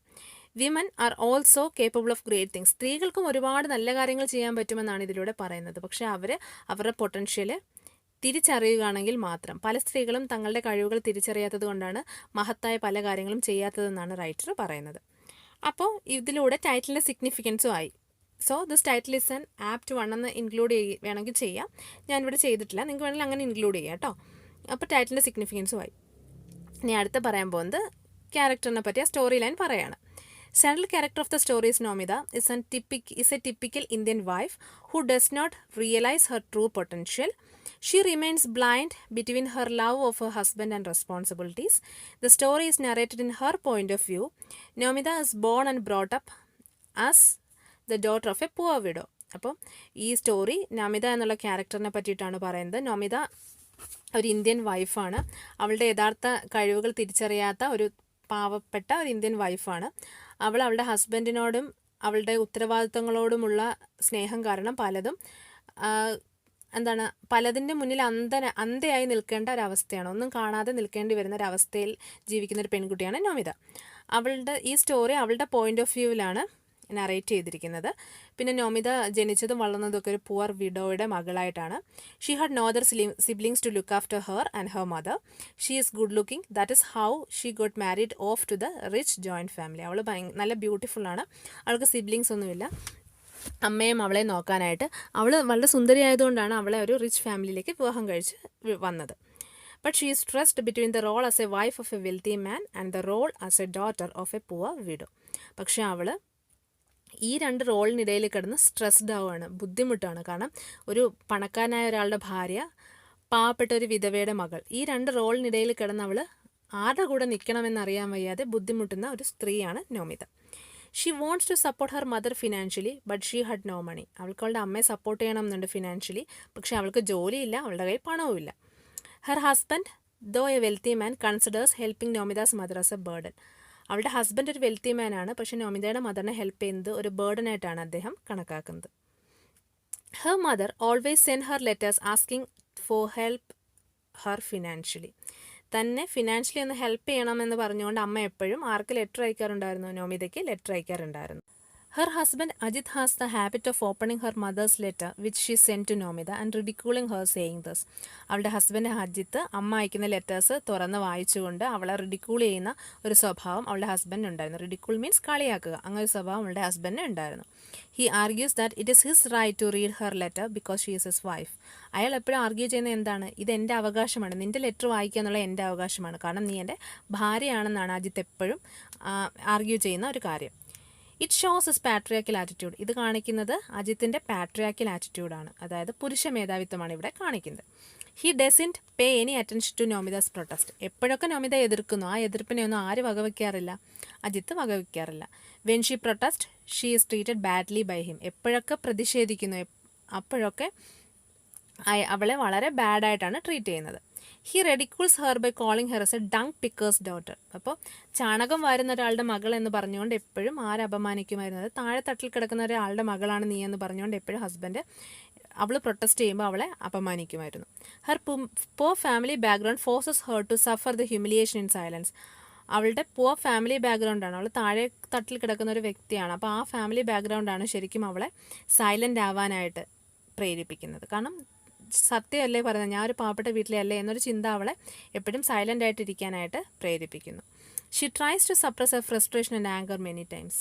Women are also capable of great things. സ്ത്രീകൾക്കും ഒരുപാട് നല്ല കാര്യങ്ങൾ ചെയ്യാൻ പറ്റുമെന്നാണ് ഇതിലൂടെ പറയുന്നത്. പക്ഷേ അവരുടെ പൊട്ടൻഷ്യൽ തിരിച്ചറിയുകയാണെങ്കിൽ മാത്രം. പല സ്ത്രീകളും തങ്ങളുടെ കഴിവുകൾ തിരിച്ചറിയാത്തത് കൊണ്ടാണ് മഹത്തായ പല കാര്യങ്ങളും ചെയ്യാത്തതെന്നാണ് റൈറ്റർ പറയുന്നത്. അപ്പോൾ ഇതിലൂടെ ടൈറ്റിലിൻ്റെ സിഗ്നിഫിക്കൻസും ആയി. So this title is an apt 1 എന്ന് ഇൻക്ലൂഡ് വേണമെങ്കിൽ ചെയ്യാം. ഞാനിവിടെ ചെയ്തിട്ടില്ല, നിങ്ങൾക്ക് വേണമെങ്കിൽ അങ്ങനെ ഇൻക്ലൂഡ് ചെയ്യാം കേട്ടോ. അപ്പോൾ ടൈറ്റിലിൻ്റെ സിഗ്നിഫിക്കൻസും ആയി. ഇനി അടുത്ത് പറയാൻ പോകുന്നത് ക്യാരക്ടറിനെ പറ്റി, ആ സ്റ്റോറി ലൈൻ പറയാണ്. Central character of the story is Nomida is a typical Indian wife who does not realize her true potential. She remains blind between her love of her husband and responsibilities. The story is narrated in her point of view. Nomita is born and brought up as the daughter of a poor widow. അപ്പോൾ ഈ story Namitha എന്നുള്ള ക്യാരക്ടറിനെ പറ്റിയിട്ടാണ് പറയുന്നത്. നമിത ഒരു Indian വൈഫാണ്. അവളുടെ യഥാർത്ഥ കഴിവുകൾ തിരിച്ചറിയാത്ത ഒരു പാവപ്പെട്ട ഒരു ഇന്ത്യൻ വൈഫാണ്. അവൾ അവളുടെ ഹസ്ബൻഡിനോടും അവളുടെ ഉത്തരവാദിത്തങ്ങളോടുമുള്ള സ്നേഹം കാരണം പലതിൻ്റെ മുന്നിൽ അന്ധയായി നിൽക്കേണ്ട ഒരവസ്ഥയാണ്. ഒന്നും കാണാതെ നിൽക്കേണ്ടി വരുന്ന ഒരവസ്ഥയിൽ ജീവിക്കുന്ന ഒരു പെൺകുട്ടിയാണ് നമിത. ഈ സ്റ്റോറി അവളുടെ പോയിന്റ് ഓഫ് വ്യൂവിലാണ് നറേറ്റ് ചെയ്തിരിക്കുന്നത്. പിന്നെ നമിത ജനിച്ചതും വളർന്നതൊക്കെ ഒരു പുവർ വിഡോയുടെ മകളായിട്ടാണ്. She had no other siblings to look after her and her mother. She is good looking. That is how she got married off to the rich joint family. അവൾ നല്ല ബ്യൂട്ടിഫുള്ളാണ്. അവൾക്ക് സിബ്ലിങ്സ് ഒന്നുമില്ല. അമ്മയും അവളെ നോക്കാനായിട്ട് അവൾ വളരെ സുന്ദരിയായതുകൊണ്ടാണ് അവളെ ഒരു റിച്ച് ഫാമിലിയിലേക്ക് വിവാഹം കഴിച്ച് വന്നത്. But she is stressed between the role as a wife of a wealthy man and the role as a daughter of a poor widow. പക്ഷേ അവൾ ഈ രണ്ട് റോളിനിടയിൽ കിടന്ന് സ്ട്രെസ്ഡ് ആവുകയാണ്, ബുദ്ധിമുട്ടാണ്. കാരണം ഒരു പണക്കാരനായ ഒരാളുടെ ഭാര്യ, പാവപ്പെട്ട ഒരു വിധവയുടെ മകൾ, ഈ രണ്ട് റോളിനിടയിൽ കിടന്ന് അവൾ ആരുടെ കൂടെ നിൽക്കണമെന്നറിയാൻ വയ്യാതെ ബുദ്ധിമുട്ടുന്ന ഒരു സ്ത്രീയാണ് Namita. She wants to support her mother financially but she had no money. അവൾക്ക് അവളുടെ അമ്മയെ സപ്പോർട്ട് ചെയ്യണമെന്നുണ്ട് ഫിനാൻഷ്യലി, പക്ഷേ അവൾക്ക് ജോലിയില്ല, അവളുടെ കയ്യിൽ പണവുമില്ല. Her husband though a wealthy man considers helping Nomita's mother as a burden. അവളുടെ ഹസ്ബൻഡ് ഒരു വെൽത്തി മാനാണ്, പക്ഷേ നോമിതയുടെ മദറിനെ ഹെൽപ്പ് ചെയ്യുന്നത് ഒരു ബേർഡനായിട്ടാണ് അദ്ദേഹം കണക്കാക്കുന്നത്. Her mother always send her letters asking for help her financially. തന്നെ ഫിനാൻഷ്യലി ഒന്ന് ഹെൽപ്പ് ചെയ്യണമെന്ന് പറഞ്ഞുകൊണ്ട് അമ്മ എപ്പോഴും ആർക്ക് ലെറ്റർ അയക്കാറുണ്ടായിരുന്നു? നോമിതയ്ക്ക് ലെറ്റർ അയക്കാറുണ്ടായിരുന്നു. Her husband Ajit has the habit of opening her mother's letter which she sent to Nomita and ridiculing her saying this. അവളുടെ ഹസ്ബൻഡ് അജിത്ത് അമ്മ അയക്കുന്ന ലെറ്റേഴ്സ് തുറന്ന് വായിച്ചുകൊണ്ട് അവളെ റിഡിക്യൂൾ ചെയ്യുന്ന ഒരു സ്വഭാവം അവളുടെ ഹസ്ബൻഡ് ഉണ്ടായിരുന്നു. റിഡിക്യൂൾ മീൻസ് കളിയാക്കുക. അങ്ങനെ ഒരു സ്വഭാവം അവളുടെ ഹസ്ബൻഡിന് ഉണ്ടായിരുന്നു. He argues that it is his right to read her letter because she is his wife. അയാൾ എപ്പോഴും ആർഗ്യൂ ചെയ്യുന്നത് എന്താണ്? ഇത് എൻ്റെ അവകാശമാണ്, നിൻ്റെ ലെറ്റർ വായിക്കുക എന്നുള്ള എൻ്റെ അവകാശമാണ്, കാരണം നീ എൻ്റെ ഭാര്യയാണെന്നാണ് അജിത്ത് എപ്പോഴും ആർഗ്യൂ ചെയ്യുന്ന ഒരു കാര്യം. It shows his patriarchal attitude. ഇത് കാണിക്കുന്നത് അജിത്തിൻ്റെ പാട്രിയാക്കൽ ആറ്റിറ്റ്യൂഡാണ്, അതായത് പുരുഷ മേധാവിത്വമാണ് ഇവിടെ കാണിക്കുന്നത്. He doesn't pay any attention to Nomita's protest. എപ്പോഴൊക്കെ നോമിത എതിർക്കുന്നു, ആ എതിർപ്പിനെ ഒന്നും ആര് വകവയ്ക്കാറില്ല? അജിത്ത് വകവയ്ക്കാറില്ല. When she protest she is treated badly by him. എപ്പോഴൊക്കെ പ്രതിഷേധിക്കുന്നു അപ്പോഴൊക്കെ അവളെ വളരെ ബാഡായിട്ടാണ് ട്രീറ്റ് ചെയ്യുന്നത്. He ridicules her by calling her as a dung picker's daughter. അപ്പോൾ ചാണകം വാരുന്ന ഒരാളുടെ മകൾ എന്ന് പറഞ്ഞുകൊണ്ട് എപ്പോഴും അപമാനിക്കുമായിരുന്നത്, താഴെ തട്ടിൽ കിടക്കുന്ന ഒരാളുടെ മകളാണ് നീ എന്ന് പറഞ്ഞുകൊണ്ട് എപ്പോഴും ഹസ്ബൻഡ് അവൾ പ്രൊട്ടസ്റ്റ് ചെയ്യുമ്പോൾ അവളെ അപമാനിക്കുമായിരുന്നു. Her poor family background forces her to suffer the humiliation in silence. അവളുടെ പുവർ ഫാമിലി ബാക്ക്ഗ്രൗണ്ടാണ്, അവൾ താഴെ തട്ടിൽ കിടക്കുന്ന ഒരു വ്യക്തിയാണ്. അപ്പോൾ ആ ഫാമിലി ബാക്ക്ഗ്രൗണ്ടാണ് ശരിക്കും അവളെ സൈലൻ്റ് ആവാനായിട്ട് പ്രേരിപ്പിക്കുന്നത്. കാരണം സത്യമല്ലേ പറയുന്നത്, ഞാൻ ഒരു പാവപ്പെട്ട വീട്ടിലെ അല്ലേ എന്നൊരു ചിന്ത അവളെ എപ്പോഴും സൈലൻ്റ് ആയിട്ടിരിക്കാനായിട്ട് പ്രേരിപ്പിക്കുന്നു. She tries to suppress a frustration and anger many times.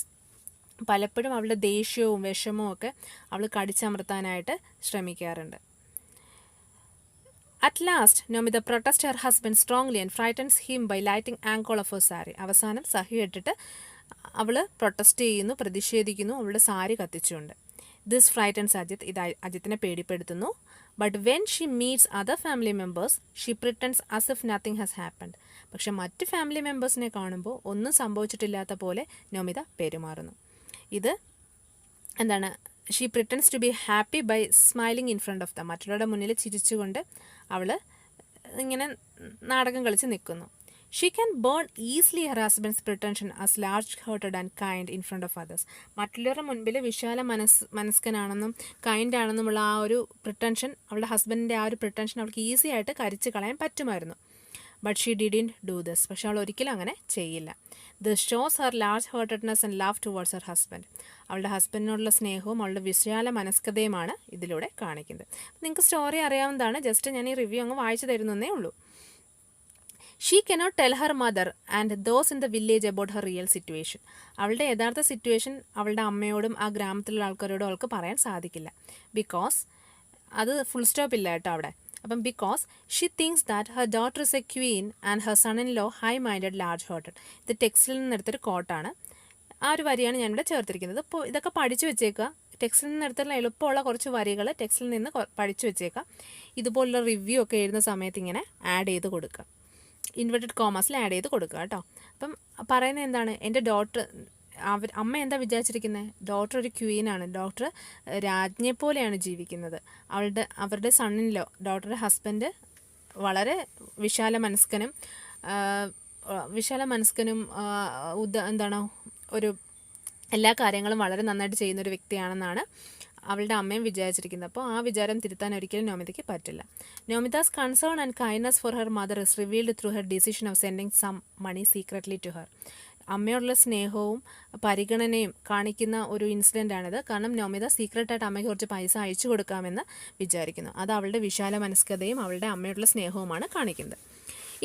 പലപ്പോഴും അവളുടെ ദേഷ്യവും വിഷമവും ഒക്കെ അവൾ കടിച്ചമർത്താനായിട്ട് ശ്രമിക്കാറുണ്ട്. At last, Nomita protests her husband strongly and frightens him by lighting ankle of her saree. അവസാനം സഹി ഇട്ടിട്ട് അവൾ പ്രൊട്ടസ്റ്റ് ചെയ്യുന്നു, പ്രതിഷേധിക്കുന്നു, അവളുടെ സാരി കത്തിച്ചുകൊണ്ട്. This frightens Ajit. ഇത് അജിത്തിനെ പേടിപ്പെടുത്തുന്നു. But when she meets other family members she pretends as if nothing has happened. പക്ഷെ മറ്റ് ഫാമിലി മെമ്പേഴ്സിനെ കാണുമ്പോൾ ഒന്നും സംഭവിച്ചിട്ടില്ലാത്ത പോലെ നോമിത പെരുമാറുന്നു. ഇത് എന്താണ്? She pretends to be happy by smiling in front of them. മറ്റുള്ളവരുടെ മുന്നിൽ ചിരിച്ചുകൊണ്ട് അവൾ ഇങ്ങനെ നാടകം കളിച്ച് നിൽക്കുന്നു. She can burn easily her husband's pretension as large hearted and kind in front of others. മറ്റുള്ളവരുടെ മുൻപിൽ വിശാല മനസ്കനാണെന്നും കൈൻഡ് ആണെന്നുമുള്ള ആ ഒരു പ്രിട്ടൻഷൻ, അവളുടെ ഹസ്ബൻഡിൻ്റെ ആ ഒരു പ്രിട്ടൻഷൻ അവൾക്ക് ഈസി ആയിട്ട് കരിച്ച് കളയാൻ പറ്റുമായിരുന്നു. But she didn't do this. പക്ഷെ അവൾ ഒരിക്കലും അങ്ങനെ ചെയ്യില്ല. This shows her large heartedness and love towards her husband. അവളുടെ ഹസ്ബൻഡിനോടുള്ള സ്നേഹവും അവളുടെ വിശാല മനസ്കതയുമാണ് ഇതിലൂടെ കാണിക്കുന്നത്. നിങ്ങൾക്ക് സ്റ്റോറി അറിയാവുന്നതാണ്, ജസ്റ്റ് ഞാൻ ഈ റിവ്യൂ അങ്ങ് വായിച്ചു തരുന്നേ ഉള്ളൂ. She cannot tell her mother and those in the village about Har real situation. അവളുടെ യഥാർത്ഥ സിറ്റുവേഷൻ അവളുടെ അമ്മയോടും ആ ഗ്രാമത്തിലുള്ള ആൾക്കാരോടും അവൾക്ക് പറയാൻ സാധിക്കില്ല. ബിക്കോസ് അത് ഫുൾ സ്റ്റോപ്പ് ഇല്ല കേട്ടോ അവിടെ. അപ്പം because she things that her daughter is A Queen and her son in low high minded large ഹേർട്ടഡ്. ഇത് ടെക്സ്റ്റിൽ നിന്നെടുത്തൊരു കോട്ടാണ്. ആ ഒരു വരിയാണ് ഞാനിവിടെ ചേർത്തിരിക്കുന്നത്. ഇപ്പോൾ ഇതൊക്കെ പഠിച്ചു വെച്ചേക്കുക. ടെക്സ്റ്റിൽ നിന്ന് എടുത്തുള്ള എളുപ്പമുള്ള കുറച്ച് വരികൾ ടെക്സ്റ്റിൽ നിന്ന് പഠിച്ചു വെച്ചേക്കാം. ഇതുപോലുള്ള റിവ്യൂ ഒക്കെ എഴുതുന്ന സമയത്ത് ഇങ്ങനെ ആഡ് ചെയ്ത് കൊടുക്കുക, ഇൻവെർട്ടഡ് കോമേഴ്സിൽ ആഡ് ചെയ്ത് കൊടുക്കുക കേട്ടോ. അപ്പം പറയുന്നത് എന്താണ്, എൻ്റെ ഡോട്ടർ, അമ്മ എന്താ വിചാരിച്ചിരിക്കുന്നത്, ഡോട്ടർ ഒരു ക്വീനാണ്, ഡോട്ടർ രാജ്ഞിയെ പോലെയാണ് ജീവിക്കുന്നത്. അവരുടെ സണ്ണിലോ ഡോട്ടറുടെ ഹസ്ബൻഡ് വളരെ വിശാല മനസ്കനും എന്താണ് ഒരു എല്ലാ കാര്യങ്ങളും വളരെ നന്നായിട്ട് ചെയ്യുന്നൊരു വ്യക്തിയാണെന്നാണ് അവളുടെ അമ്മയും വിചാരിച്ചിരിക്കുന്നത്. അപ്പോൾ ആ വിചാരം തിരുത്താൻ ഒരിക്കലും നോമിതയ്ക്ക് പറ്റില്ല. Nomita's concern and kindness for her mother is revealed through her decision of sending some money secretly to her. അമ്മയോടുള്ള സ്നേഹവും പരിഗണനയും കാണിക്കുന്ന ഒരു ഇൻസിഡൻ്റ് ആണിത്. കാരണം നോമിത സീക്രട്ടായിട്ട് അമ്മയ്ക്ക് കുറച്ച് പൈസ അയച്ചു കൊടുക്കാമെന്ന് വിചാരിക്കുന്നു. അത് അവളുടെ വിശാല മനസ്കതയും അവളുടെ അമ്മയോടുള്ള സ്നേഹവുമാണ് കാണിക്കുന്നത്.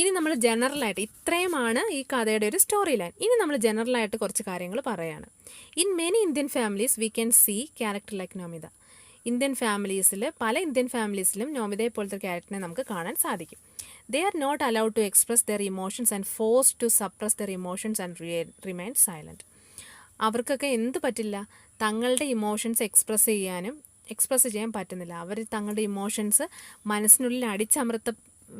ഇനി നമ്മൾ ജനറലായിട്ട്, ഇത്രയുമാണ് ഈ കഥയുടെ ഒരു സ്റ്റോറി ലൈൻ. ഇനി നമ്മൾ ജനറലായിട്ട് കുറച്ച് കാര്യങ്ങൾ പറയാണ്. In many Indian families we can see character like Nomita. പല ഇന്ത്യൻ ഫാമിലീസിലും നോമിതയെ പോലത്തെ ക്യാരക്ടറിനെ നമുക്ക് കാണാൻ സാധിക്കും. They are not allowed to express their emotions and forced to suppress their emotions and remain silent. അവർക്കൊക്കെ എന്ത് പറ്റില്ല, തങ്ങളുടെ ഇമോഷൻസ് എക്സ്പ്രസ് ചെയ്യാൻ പറ്റുന്നില്ല. അവർ തങ്ങളുടെ ഇമോഷൻസ് മനസ്സിനുള്ളിൽ അടിച്ചമർത്ത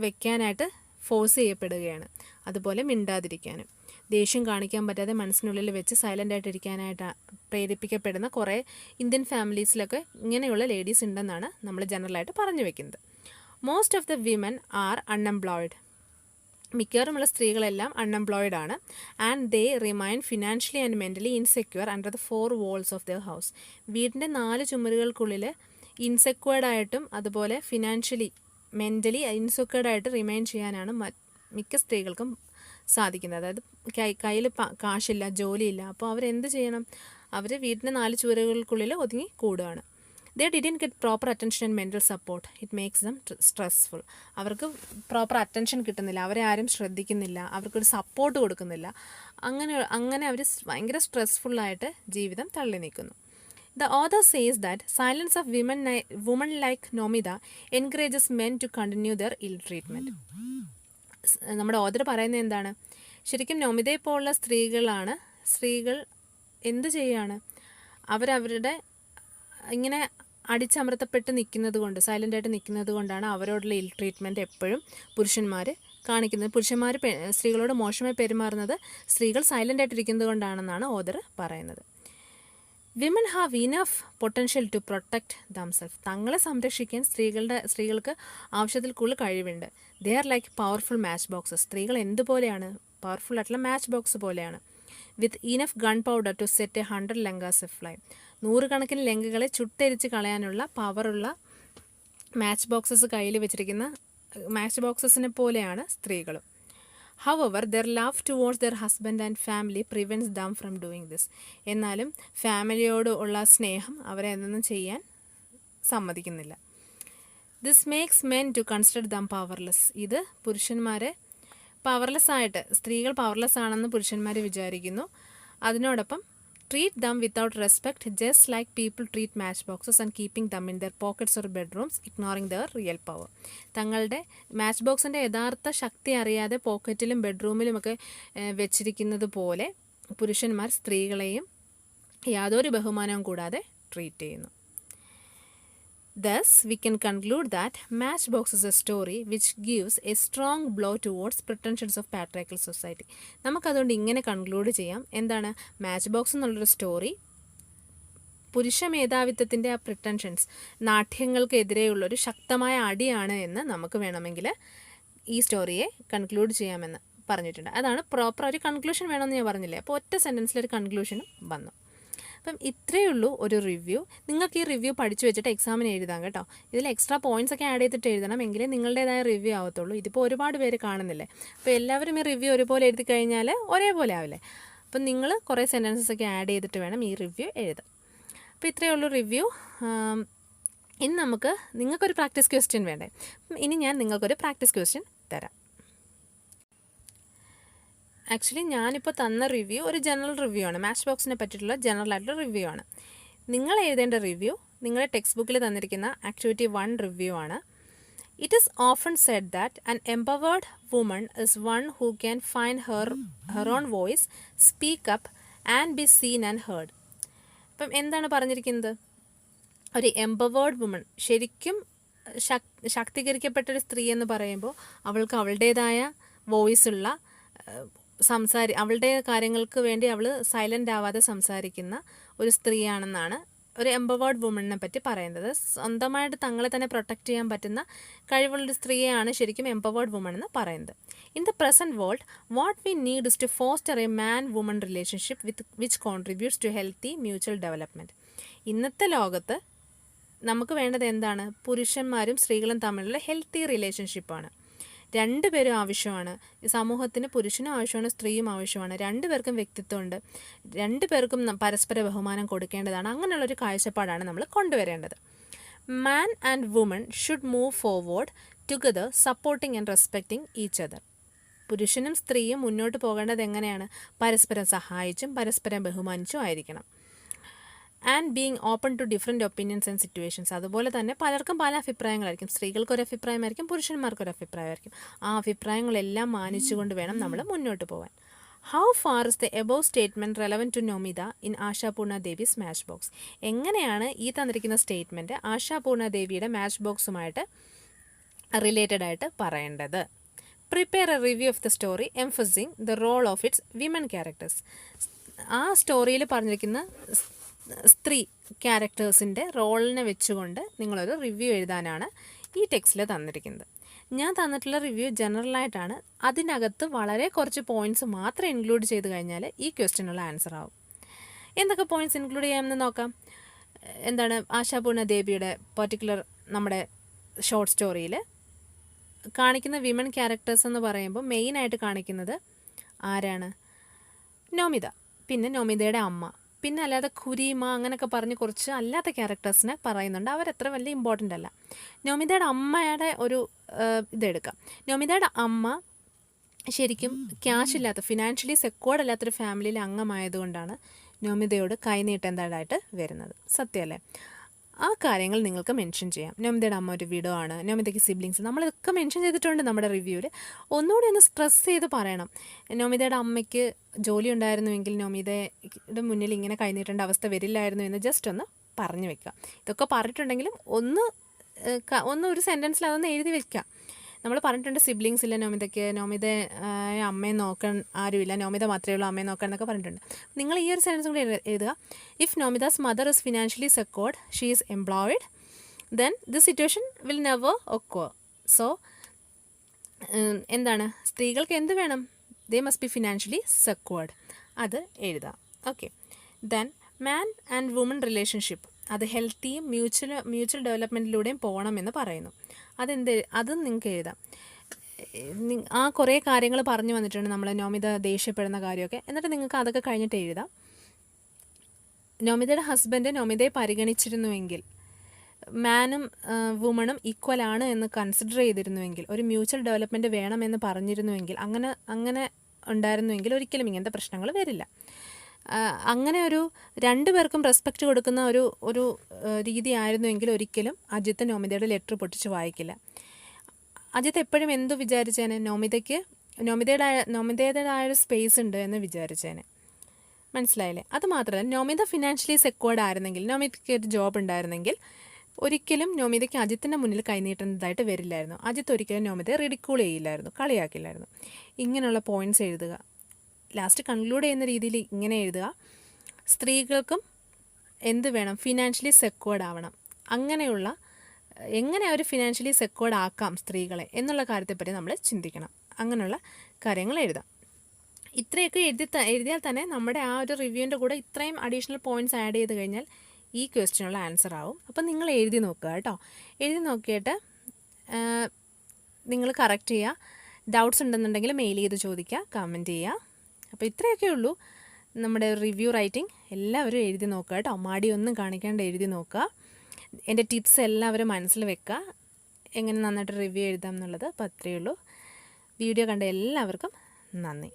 വെക്കാനായിട്ട് ഫോഴ്സ് ചെയ്യപ്പെടുകയാണ്. അതുപോലെ മിണ്ടാതിരിക്കാനും ദേഷ്യം കാണിക്കാൻ പറ്റാതെ മനസ്സിനുള്ളിൽ വെച്ച് സൈലൻ്റ് ആയിട്ടിരിക്കാനായിട്ട് പ്രേരിപ്പിക്കപ്പെടുന്ന കുറേ ഇന്ത്യൻ ഫാമിലീസിലൊക്കെ ഇങ്ങനെയുള്ള ലേഡീസ് ഉണ്ടെന്നാണ് നമ്മൾ ജനറലായിട്ട് പറഞ്ഞു വെക്കുന്നത്. Most of the women are unemployed. മിക്കവാറുമുള്ള സ്ത്രീകളെല്ലാം അൺഎംപ്ലോയിഡ് ആണ്. And they remain financially and mentally insecure under the 4 walls of the house. വീടിൻ്റെ 4 ചുമരുകൾക്കുള്ളിൽ ഇൻസെക്യൂർഡായിട്ടും അതുപോലെ ഫിനാൻഷ്യലി മെൻ്റലി ഇൻസെക്യൂർഡായിട്ട് റിമൈൻ ചെയ്യാനാണ് മിക്ക സ്ത്രീകൾക്കും സാധിക്കുന്നത്. അതായത് കയ്യിൽ കാശില്ല, ജോലിയില്ല. അപ്പോൾ അവരെന്ത് ചെയ്യണം, അവർ വീടിൻ്റെ 4 ചുവരുകൾക്കുള്ളിൽ ഒതുങ്ങി കൂടുകയാണ്. They didn't get proper attention and mental support. It makes them stressful. അവർക്ക് പ്രോപ്പർ അറ്റൻഷൻ കിട്ടുന്നില്ല, അവരെ ആരും ശ്രദ്ധിക്കുന്നില്ല, അവർക്കൊരു സപ്പോർട്ട് കൊടുക്കുന്നില്ല. അങ്ങനെ അവർ ഭയങ്കര സ്ട്രെസ്ഫുള്ളായിട്ട് ജീവിതം തള്ളി നീക്കുന്നു. The author says that silence of women like Nomida encourages men to continue their ill treatment. നമ്മുടെ ഓഥർ പറയുന്നത് എന്താണ്, ശരിക്കും നോമിതയെ പോലുള്ള സ്ത്രീകൾ എന്ത് ചെയ്യാണ്, അവരവരുടെ ഇങ്ങനെ അടിച്ചമർത്തപ്പെട്ട് നിൽക്കുന്നത് കൊണ്ട്, സൈലൻ്റായിട്ട് നിൽക്കുന്നത് കൊണ്ടാണ് അവരോടുള്ള ഇൽ ട്രീറ്റ്മെൻറ്റ് എപ്പോഴും പുരുഷന്മാർ കാണിക്കുന്നത്. പുരുഷന്മാർ സ്ത്രീകളോട് മോശമായി പെരുമാറുന്നത് സ്ത്രീകൾ സൈലൻ്റായിട്ടിരിക്കുന്നത് കൊണ്ടാണെന്നാണ് ഓഥർ പറയുന്നത്. Women have enough potential to protect themself. തങ്ങളെ സംരക്ഷിക്കാൻ സ്ത്രീകൾക്ക് ആവശ്യത്തിൽ കൂടുതൽ കഴിവുണ്ട്. They are like powerful match boxes. സ്ത്രീകൾ എന്തുപോലെയാണ്, പവർഫുൾ ആയിട്ടുള്ള മാച്ച് ബോക്സ് പോലെയാണ്. With enough gunpowder to set 100 Lankas fly. 100 കണക്കിന് ലങ്കകളെ ചുട്ടെരിച്ച് കളയാനുള്ള പവറുള്ള മാച്ച് ബോക്സസ് കയ്യിൽ വെച്ചിരിക്കുന്ന മാച്ച് ബോക്സസിനെ പോലെയാണ് സ്ത്രീകളും. However, their love towards their husband and family prevents them from doing this. എന്നാലും ഫാമിലിയോട് ഉള്ള സ്നേഹം അവരെ എന്തൊന്നും ചെയ്യാൻ സമ്മതിക്കുന്നില്ല. This makes men to consider them powerless. ഇത് പുരുഷന്മാരെ സ്ത്രീകൾ പവർലെസ് ആണെന്ന് പുരുഷന്മാർ വിചാരിക്കുന്നു. അതിനോടൊപ്പം treat them without respect, just like people treat matchboxes and keeping them in their pockets or bedrooms, ignoring their real power. തങ്ങളുടെ മാച്ച് ബോക്സിൻ്റെ യഥാർത്ഥ ശക്തി അറിയാതെ പോക്കറ്റിലും ബെഡ്റൂമിലുമൊക്കെ വെച്ചിരിക്കുന്നത് പോലെ പുരുഷന്മാർ സ്ത്രീകളെയും യാതൊരു ബഹുമാനവും കൂടാതെ ട്രീറ്റ് ചെയ്യുന്നു. Thus, we can conclude that Matchbox is a story which gives a strong blow towards pretensions of patriarchal society. നമുക്കതുകൊണ്ട് ഇങ്ങനെ കൺക്ലൂഡ് ചെയ്യാം. എന്താണ് മാച്ച് ബോക്സ് എന്നുള്ളൊരു സ്റ്റോറി? പുരുഷ മേധാവിത്വത്തിൻ്റെ ആ പ്രിട്ടൻഷൻസ്, നാട്യങ്ങൾക്കെതിരെയുള്ളൊരു ശക്തമായ അടിയാണ് എന്ന് നമുക്ക് വേണമെങ്കിൽ ഈ സ്റ്റോറിയെ കൺക്ലൂഡ് ചെയ്യാമെന്ന് പറഞ്ഞിട്ടുണ്ട്. അതാണ് പ്രോപ്പർ ഒരു കൺക്ലൂഷൻ വേണമെന്ന് ഞാൻ പറഞ്ഞില്ലേ. അപ്പോൾ ഒറ്റ സെൻറ്റൻസിലൊരു കൺക്ലൂഷനും വന്നു. അപ്പം ഇത്രയേ ഉള്ളൂ ഒരു റിവ്യൂ. നിങ്ങൾക്ക് ഈ റിവ്യൂ പഠിച്ചു വെച്ചിട്ട് എക്സാമിന് എഴുതാം കേട്ടോ. ഇതിൽ എക്സ്ട്രാ പോയിൻറ്റ്സ് ഒക്കെ ആഡ് ചെയ്തിട്ട് എഴുതണം, എങ്കിലേ നിങ്ങളുടേതായ റിവ്യൂ ആവത്തുള്ളൂ. ഇതിപ്പോൾ ഒരുപാട് പേര് കാണുന്നില്ലേ, അപ്പോൾ എല്ലാവരും ഈ റിവ്യൂ ഒരുപോലെ എഴുതി കഴിഞ്ഞാൽ ഒരേപോലെ ആവില്ലേ. അപ്പം നിങ്ങൾ കുറേ സെൻറ്റൻസസ് ഒക്കെ ആഡ് ചെയ്തിട്ട് വേണം ഈ റിവ്യൂ എഴുതാൻ. അപ്പോൾ ഇത്രയേ ഉള്ളൂ റിവ്യൂ. ഇനി നിങ്ങൾക്കൊരു പ്രാക്ടീസ് ക്വസ്റ്റ്യൻ വേണ്ടേ? ഇനി ഞാൻ നിങ്ങൾക്കൊരു പ്രാക്ടീസ് ക്വസ്റ്റ്യൻ തരാം. ആക്ച്വലി ഞാനിപ്പോൾ തന്ന റിവ്യൂ ഒരു ജനറൽ റിവ്യൂ ആണ്, മാച്ച് ബോക്സിനെ പറ്റിയിട്ടുള്ള ജനറൽ ആയിട്ടുള്ള റിവ്യൂ ആണ്. നിങ്ങൾ എഴുതേണ്ട റിവ്യൂ നിങ്ങളുടെ ടെക്സ്റ്റ് ബുക്കിൽ തന്നിരിക്കുന്ന ആക്ടിവിറ്റി 1 റിവ്യൂ ആണ്. It is often said that an empowered woman is one who can find her own voice, speak up and be seen and heard. അപ്പം എന്താണ് പറഞ്ഞിരിക്കുന്നത്? ഒരു എംപവേർഡ് വുമൺ, ശരിക്കും ശാക്തീകരിക്കപ്പെട്ടൊരു സ്ത്രീ എന്ന് പറയുമ്പോൾ അവൾക്ക് അവളുടേതായ വോയിസുള്ള, അവളുടെ കാര്യങ്ങൾക്ക് വേണ്ടി അവൾ സൈലൻ്റ് ആവാതെ സംസാരിക്കുന്ന ഒരു സ്ത്രീയാണെന്നാണ് ഒരു എംപവേർഡ് വുമണിനെ പറ്റി പറയുന്നത്. സ്വന്തമായിട്ട് തങ്ങളെ തന്നെ പ്രൊട്ടക്റ്റ് ചെയ്യാൻ പറ്റുന്ന കഴിവുള്ളൊരു സ്ത്രീയെയാണ് ശരിക്കും എംപവേർഡ് വുമൺ എന്ന് പറയുന്നത്. In the present world what we need is to foster a man woman relationship which contributes to healthy mutual development. ഇന്നത്തെ ലോകത്ത് നമുക്ക് വേണ്ടത് എന്താണ്? പുരുഷന്മാരും സ്ത്രീകളും തമ്മിലുള്ള ഹെൽത്തി റിലേഷൻഷിപ്പാണ്. രണ്ടുപേരും ആവശ്യമാണ്. ഈ സമൂഹത്തിന് പുരുഷനും ആവശ്യമാണ്, സ്ത്രീയും ആവശ്യമാണ്. രണ്ടുപേർക്കും വ്യക്തിത്വമുണ്ട്, രണ്ടുപേർക്കും പരസ്പര ബഹുമാനം കൊടുക്കേണ്ടതാണ്. അങ്ങനെയുള്ളൊരു കാഴ്ചപ്പാടാണ് നമ്മൾ കൊണ്ടുവരേണ്ടത്. മാൻ and woman should move forward together supporting and respecting each other. പുരുഷനും സ്ത്രീയും മുന്നോട്ട് പോകേണ്ടത് എങ്ങനെയാണ്? പരസ്പരം സഹായിച്ചും പരസ്പരം ബഹുമാനിച്ചും ആയിരിക്കണം. And being open to different opinions and situations. അതുപോലെ തന്നെ പലർക്കും പല അഭിപ്രായങ്ങളായിരിക്കും. സ്ത്രീകൾക്കൊരു അഭിപ്രായമായിരിക്കും, പുരുഷന്മാർക്കൊരു അഭിപ്രായമായിരിക്കും. ആ അഭിപ്രായങ്ങളെല്ലാം മാനിച്ചുകൊണ്ട് വേണം നമ്മൾ മുന്നോട്ട് പോകാൻ. How far is the above statement relevant to Nomita in Ashapurna Devi's match box? എങ്ങനെയാണ് ഈ തന്നിരിക്കുന്ന സ്റ്റേറ്റ്മെൻറ്റ് ആശാപൂർണ ദേവിയുടെ മാച്ച് ബോക്സുമായിട്ട് റിലേറ്റഡ് ആയിട്ട് പറയേണ്ടത്? Prepare a review of the story emphasising the role of its women characters. ആ സ്റ്റോറിയിൽ പറഞ്ഞിരിക്കുന്ന സ്ത്രീ ക്യാരക്ടേഴ്സിൻ്റെ റോളിനെ വെച്ചുകൊണ്ട് നിങ്ങളൊരു റിവ്യൂ എഴുതാനാണ് ഈ ടെക്സ്റ്റിൽ തന്നിരിക്കുന്നത്. ഞാൻ തന്നിട്ടുള്ള റിവ്യൂ ജനറലായിട്ടാണ്. അതിനകത്ത് വളരെ കുറച്ച് പോയിൻറ്റ്സ് മാത്രം ഇൻക്ലൂഡ് ചെയ്ത് കഴിഞ്ഞാൽ ഈ ക്വസ്റ്റ്യനുള്ള ആൻസർ ആവും. എന്തൊക്കെ പോയിൻറ്റ്സ് ഇൻക്ലൂഡ് ചെയ്യാമെന്ന് നോക്കാം. എന്താണ്? ആശാപൂർണ ദേവിയുടെ പർട്ടിക്കുലർ നമ്മുടെ ഷോർട്ട് സ്റ്റോറിയിൽ കാണിക്കുന്ന വിമൻ ക്യാരക്ടേഴ്സ് എന്ന് പറയുമ്പോൾ മെയിനായിട്ട് കാണിക്കുന്നത് ആരാണ്? നോമിത, പിന്നെ നോമിതയുടെ അമ്മ, പിന്നെ അല്ലാതെ ഖുരീമ അങ്ങനെയൊക്കെ പറഞ്ഞ് കുറച്ച് അല്ലാത്ത ക്യാരക്ടേഴ്സിനെ പറയുന്നുണ്ട്. അവരത്ര വലിയ ഇമ്പോർട്ടൻ്റ് അല്ല. നോമിതയുടെ അമ്മയുടെ ഒരു ഇതെടുക്കാം. നോമിതയുടെ അമ്മ ശരിക്കും ക്യാഷ് ഇല്ലാത്ത, ഫിനാൻഷ്യലി സെക്യൂർഡ് അല്ലാത്തൊരു ഫാമിലിയിലെ അംഗമായതുകൊണ്ടാണ് നോമിതയോട് കൈനീട്ടേണ്ടതായിട്ട് വരുന്നത്. സത്യമല്ലേ? ആ കാര്യങ്ങൾ നിങ്ങൾക്ക് മെൻഷൻ ചെയ്യാം. നോമിതയുടെ അമ്മ ഒരു വിഡോ ആണ്, നോമിതയ്ക്ക് സിബ്ലിങ്സ്, നമ്മളിതൊക്കെ മെൻഷൻ ചെയ്തിട്ടുണ്ട് നമ്മുടെ റിവ്യൂവിൽ. ഒന്നുകൂടി ഒന്ന് സ്ട്രെസ് ചെയ്ത് പറയണം. നോമിതയുടെ അമ്മയ്ക്ക് ജോലി ഉണ്ടായിരുന്നുവെങ്കിൽ നോമിതയുടെ മുന്നിൽ ഇങ്ങനെ കൈനീട്ടേണ്ട അവസ്ഥ വരില്ലായിരുന്നു എന്ന് ജസ്റ്റ് ഒന്ന് പറഞ്ഞു വെക്കുക. ഇതൊക്കെ പറഞ്ഞിട്ടുണ്ടെങ്കിലും ഒന്ന് ഒരു സെൻറ്റൻസിൽ അതൊന്ന് എഴുതി വെക്കുക. നമ്മൾ പറഞ്ഞിട്ടുണ്ട് സിബ്ലിങ്സ് ഇല്ല നോമിതയ്ക്ക്, നോമിത അമ്മയെ നോക്കാൻ ആരുമില്ല, നോമിത മാത്രമേ ഉള്ളൂ അമ്മയെ നോക്കാൻ എന്നൊക്കെ പറഞ്ഞിട്ടുണ്ട്. നിങ്ങൾ ഈ ഒരു സെൻറ്റൻസ് കൂടി എഴുതുക. If Nomita's mother is financially secured, she is employed, then this situation will never occur. So എന്താണ്? സ്ത്രീകൾക്ക് എന്ത് വേണം? They must be financially secured. അത് എഴുതാം. Okay. Then man and woman relationship, അത് ഹെൽത്തിയും മ്യൂച്വൽ ഡെവലപ്മെൻറ്റിലൂടെയും പോകണമെന്ന് പറയുന്നു. അതും നിങ്ങൾക്ക് എഴുതാം. ആ കുറേ കാര്യങ്ങൾ പറഞ്ഞു വന്നിട്ടുണ്ട് നമ്മൾ, നോമിത ദേഷ്യപ്പെടുന്ന കാര്യമൊക്കെ. എന്നിട്ട് നിങ്ങൾക്ക് അതൊക്കെ കഴിഞ്ഞിട്ട് എഴുതാം. നോമിതയുടെ ഹസ്ബൻഡ് നോമിതയെ പരിഗണിച്ചിരുന്നുവെങ്കിൽ, മാനും വുമണും ഈക്വലാണ് എന്ന് കൺസിഡർ ചെയ്തിരുന്നുവെങ്കിൽ, ഒരു മ്യൂച്വൽ ഡെവലപ്മെൻറ്റ് വേണമെന്ന് പറഞ്ഞിരുന്നുവെങ്കിൽ, അങ്ങനെ ഉണ്ടായിരുന്നുവെങ്കിൽ ഒരിക്കലും ഇങ്ങനത്തെ പ്രശ്നങ്ങൾ വരില്ല. അങ്ങനെ ഒരു രണ്ടുപേർക്കും റെസ്പെക്റ്റ് കൊടുക്കുന്ന ഒരു രീതി ആയിരുന്നുവെങ്കിൽ ഒരിക്കലും അജിത്ത് നോമിതയുടെ ലെറ്റർ പൊട്ടിച്ച് വായിക്കില്ല. അജിത്ത് എപ്പോഴും എന്തു വിചാരിച്ചേനെ? നോമിതയുടേതായൊരു സ്പേസ് ഉണ്ട് എന്ന് വിചാരിച്ചേനെ. മനസ്സിലായില്ലേ? അത് മാത്രമല്ല, നോമിത ഫിനാൻഷ്യലി സെക്യൂർഡ് ആയിരുന്നെങ്കിൽ, നോമിതയ്ക്ക് ഒരു ജോബ് ഉണ്ടായിരുന്നെങ്കിൽ ഒരിക്കലും നോമിതയ്ക്ക് അജിത്തിൻ്റെ മുന്നിൽ കൈനീട്ടുന്നതായിട്ട് വരില്ലായിരുന്നു. അജിത്ത് ഒരിക്കലും നോമിതയെ റിഡിക്യൂൾ ചെയ്യില്ലായിരുന്നു, കളിയാക്കില്ലായിരുന്നു. ഇങ്ങനെയുള്ള പോയിൻറ്റ്സ് എഴുതുക. ലാസ്റ്റ് കൺക്ലൂഡ് ചെയ്യുന്ന രീതിയിൽ ഇങ്ങനെ എഴുതുക. സ്ത്രീകൾക്കും എന്ത് വേണം? ഫിനാൻഷ്യലി സെക്യൂർഡ് ആവണം. എങ്ങനെ അവർ ഫിനാൻഷ്യലി സെക്യൂർഡ് ആക്കാം സ്ത്രീകളെ എന്നുള്ള കാര്യത്തെപ്പറ്റി നമ്മൾ ചിന്തിക്കണം. അങ്ങനെയുള്ള കാര്യങ്ങൾ എഴുതാം. ഇത്രയൊക്കെ എഴുതിയാൽ തന്നെ നമ്മുടെ ആ ഒരു റിവ്യൂവിൻ്റെ കൂടെ ഇത്രയും അഡീഷണൽ പോയിൻറ്റ്സ് ആഡ് ചെയ്ത് കഴിഞ്ഞാൽ ഈ ക്വസ്റ്റ്യനുള്ള ആൻസർ ആവും. അപ്പം നിങ്ങൾ എഴുതി നോക്കുക കേട്ടോ. എഴുതി നോക്കിയിട്ട് നിങ്ങൾ കറക്റ്റ് ചെയ്യുക. ഡൗട്ട്സ് ഉണ്ടെന്നുണ്ടെങ്കിൽ മെയിൽ ചെയ്ത് ചോദിക്കുക, കമൻറ്റ് ചെയ്യുക. അപ്പോൾ ഇത്രയൊക്കെ ഉള്ളൂ നമ്മുടെ റിവ്യൂ റൈറ്റിംഗ്. എല്ലാവരും എഴുതി നോക്കുക കേട്ടോ. മടിയൊന്നും കാണിക്കാണ്ട് എഴുതി നോക്കുക. എൻ്റെ ടിപ്സ് എല്ലാവരും മനസ്സിൽ വെക്കുക, എങ്ങനെ നന്നായിട്ട് റിവ്യൂ എഴുതാം എന്നുള്ളത്. അപ്പോൾ അത്രയേ ഉള്ളൂ. വീഡിയോ കണ്ട എല്ലാവർക്കും നന്ദി.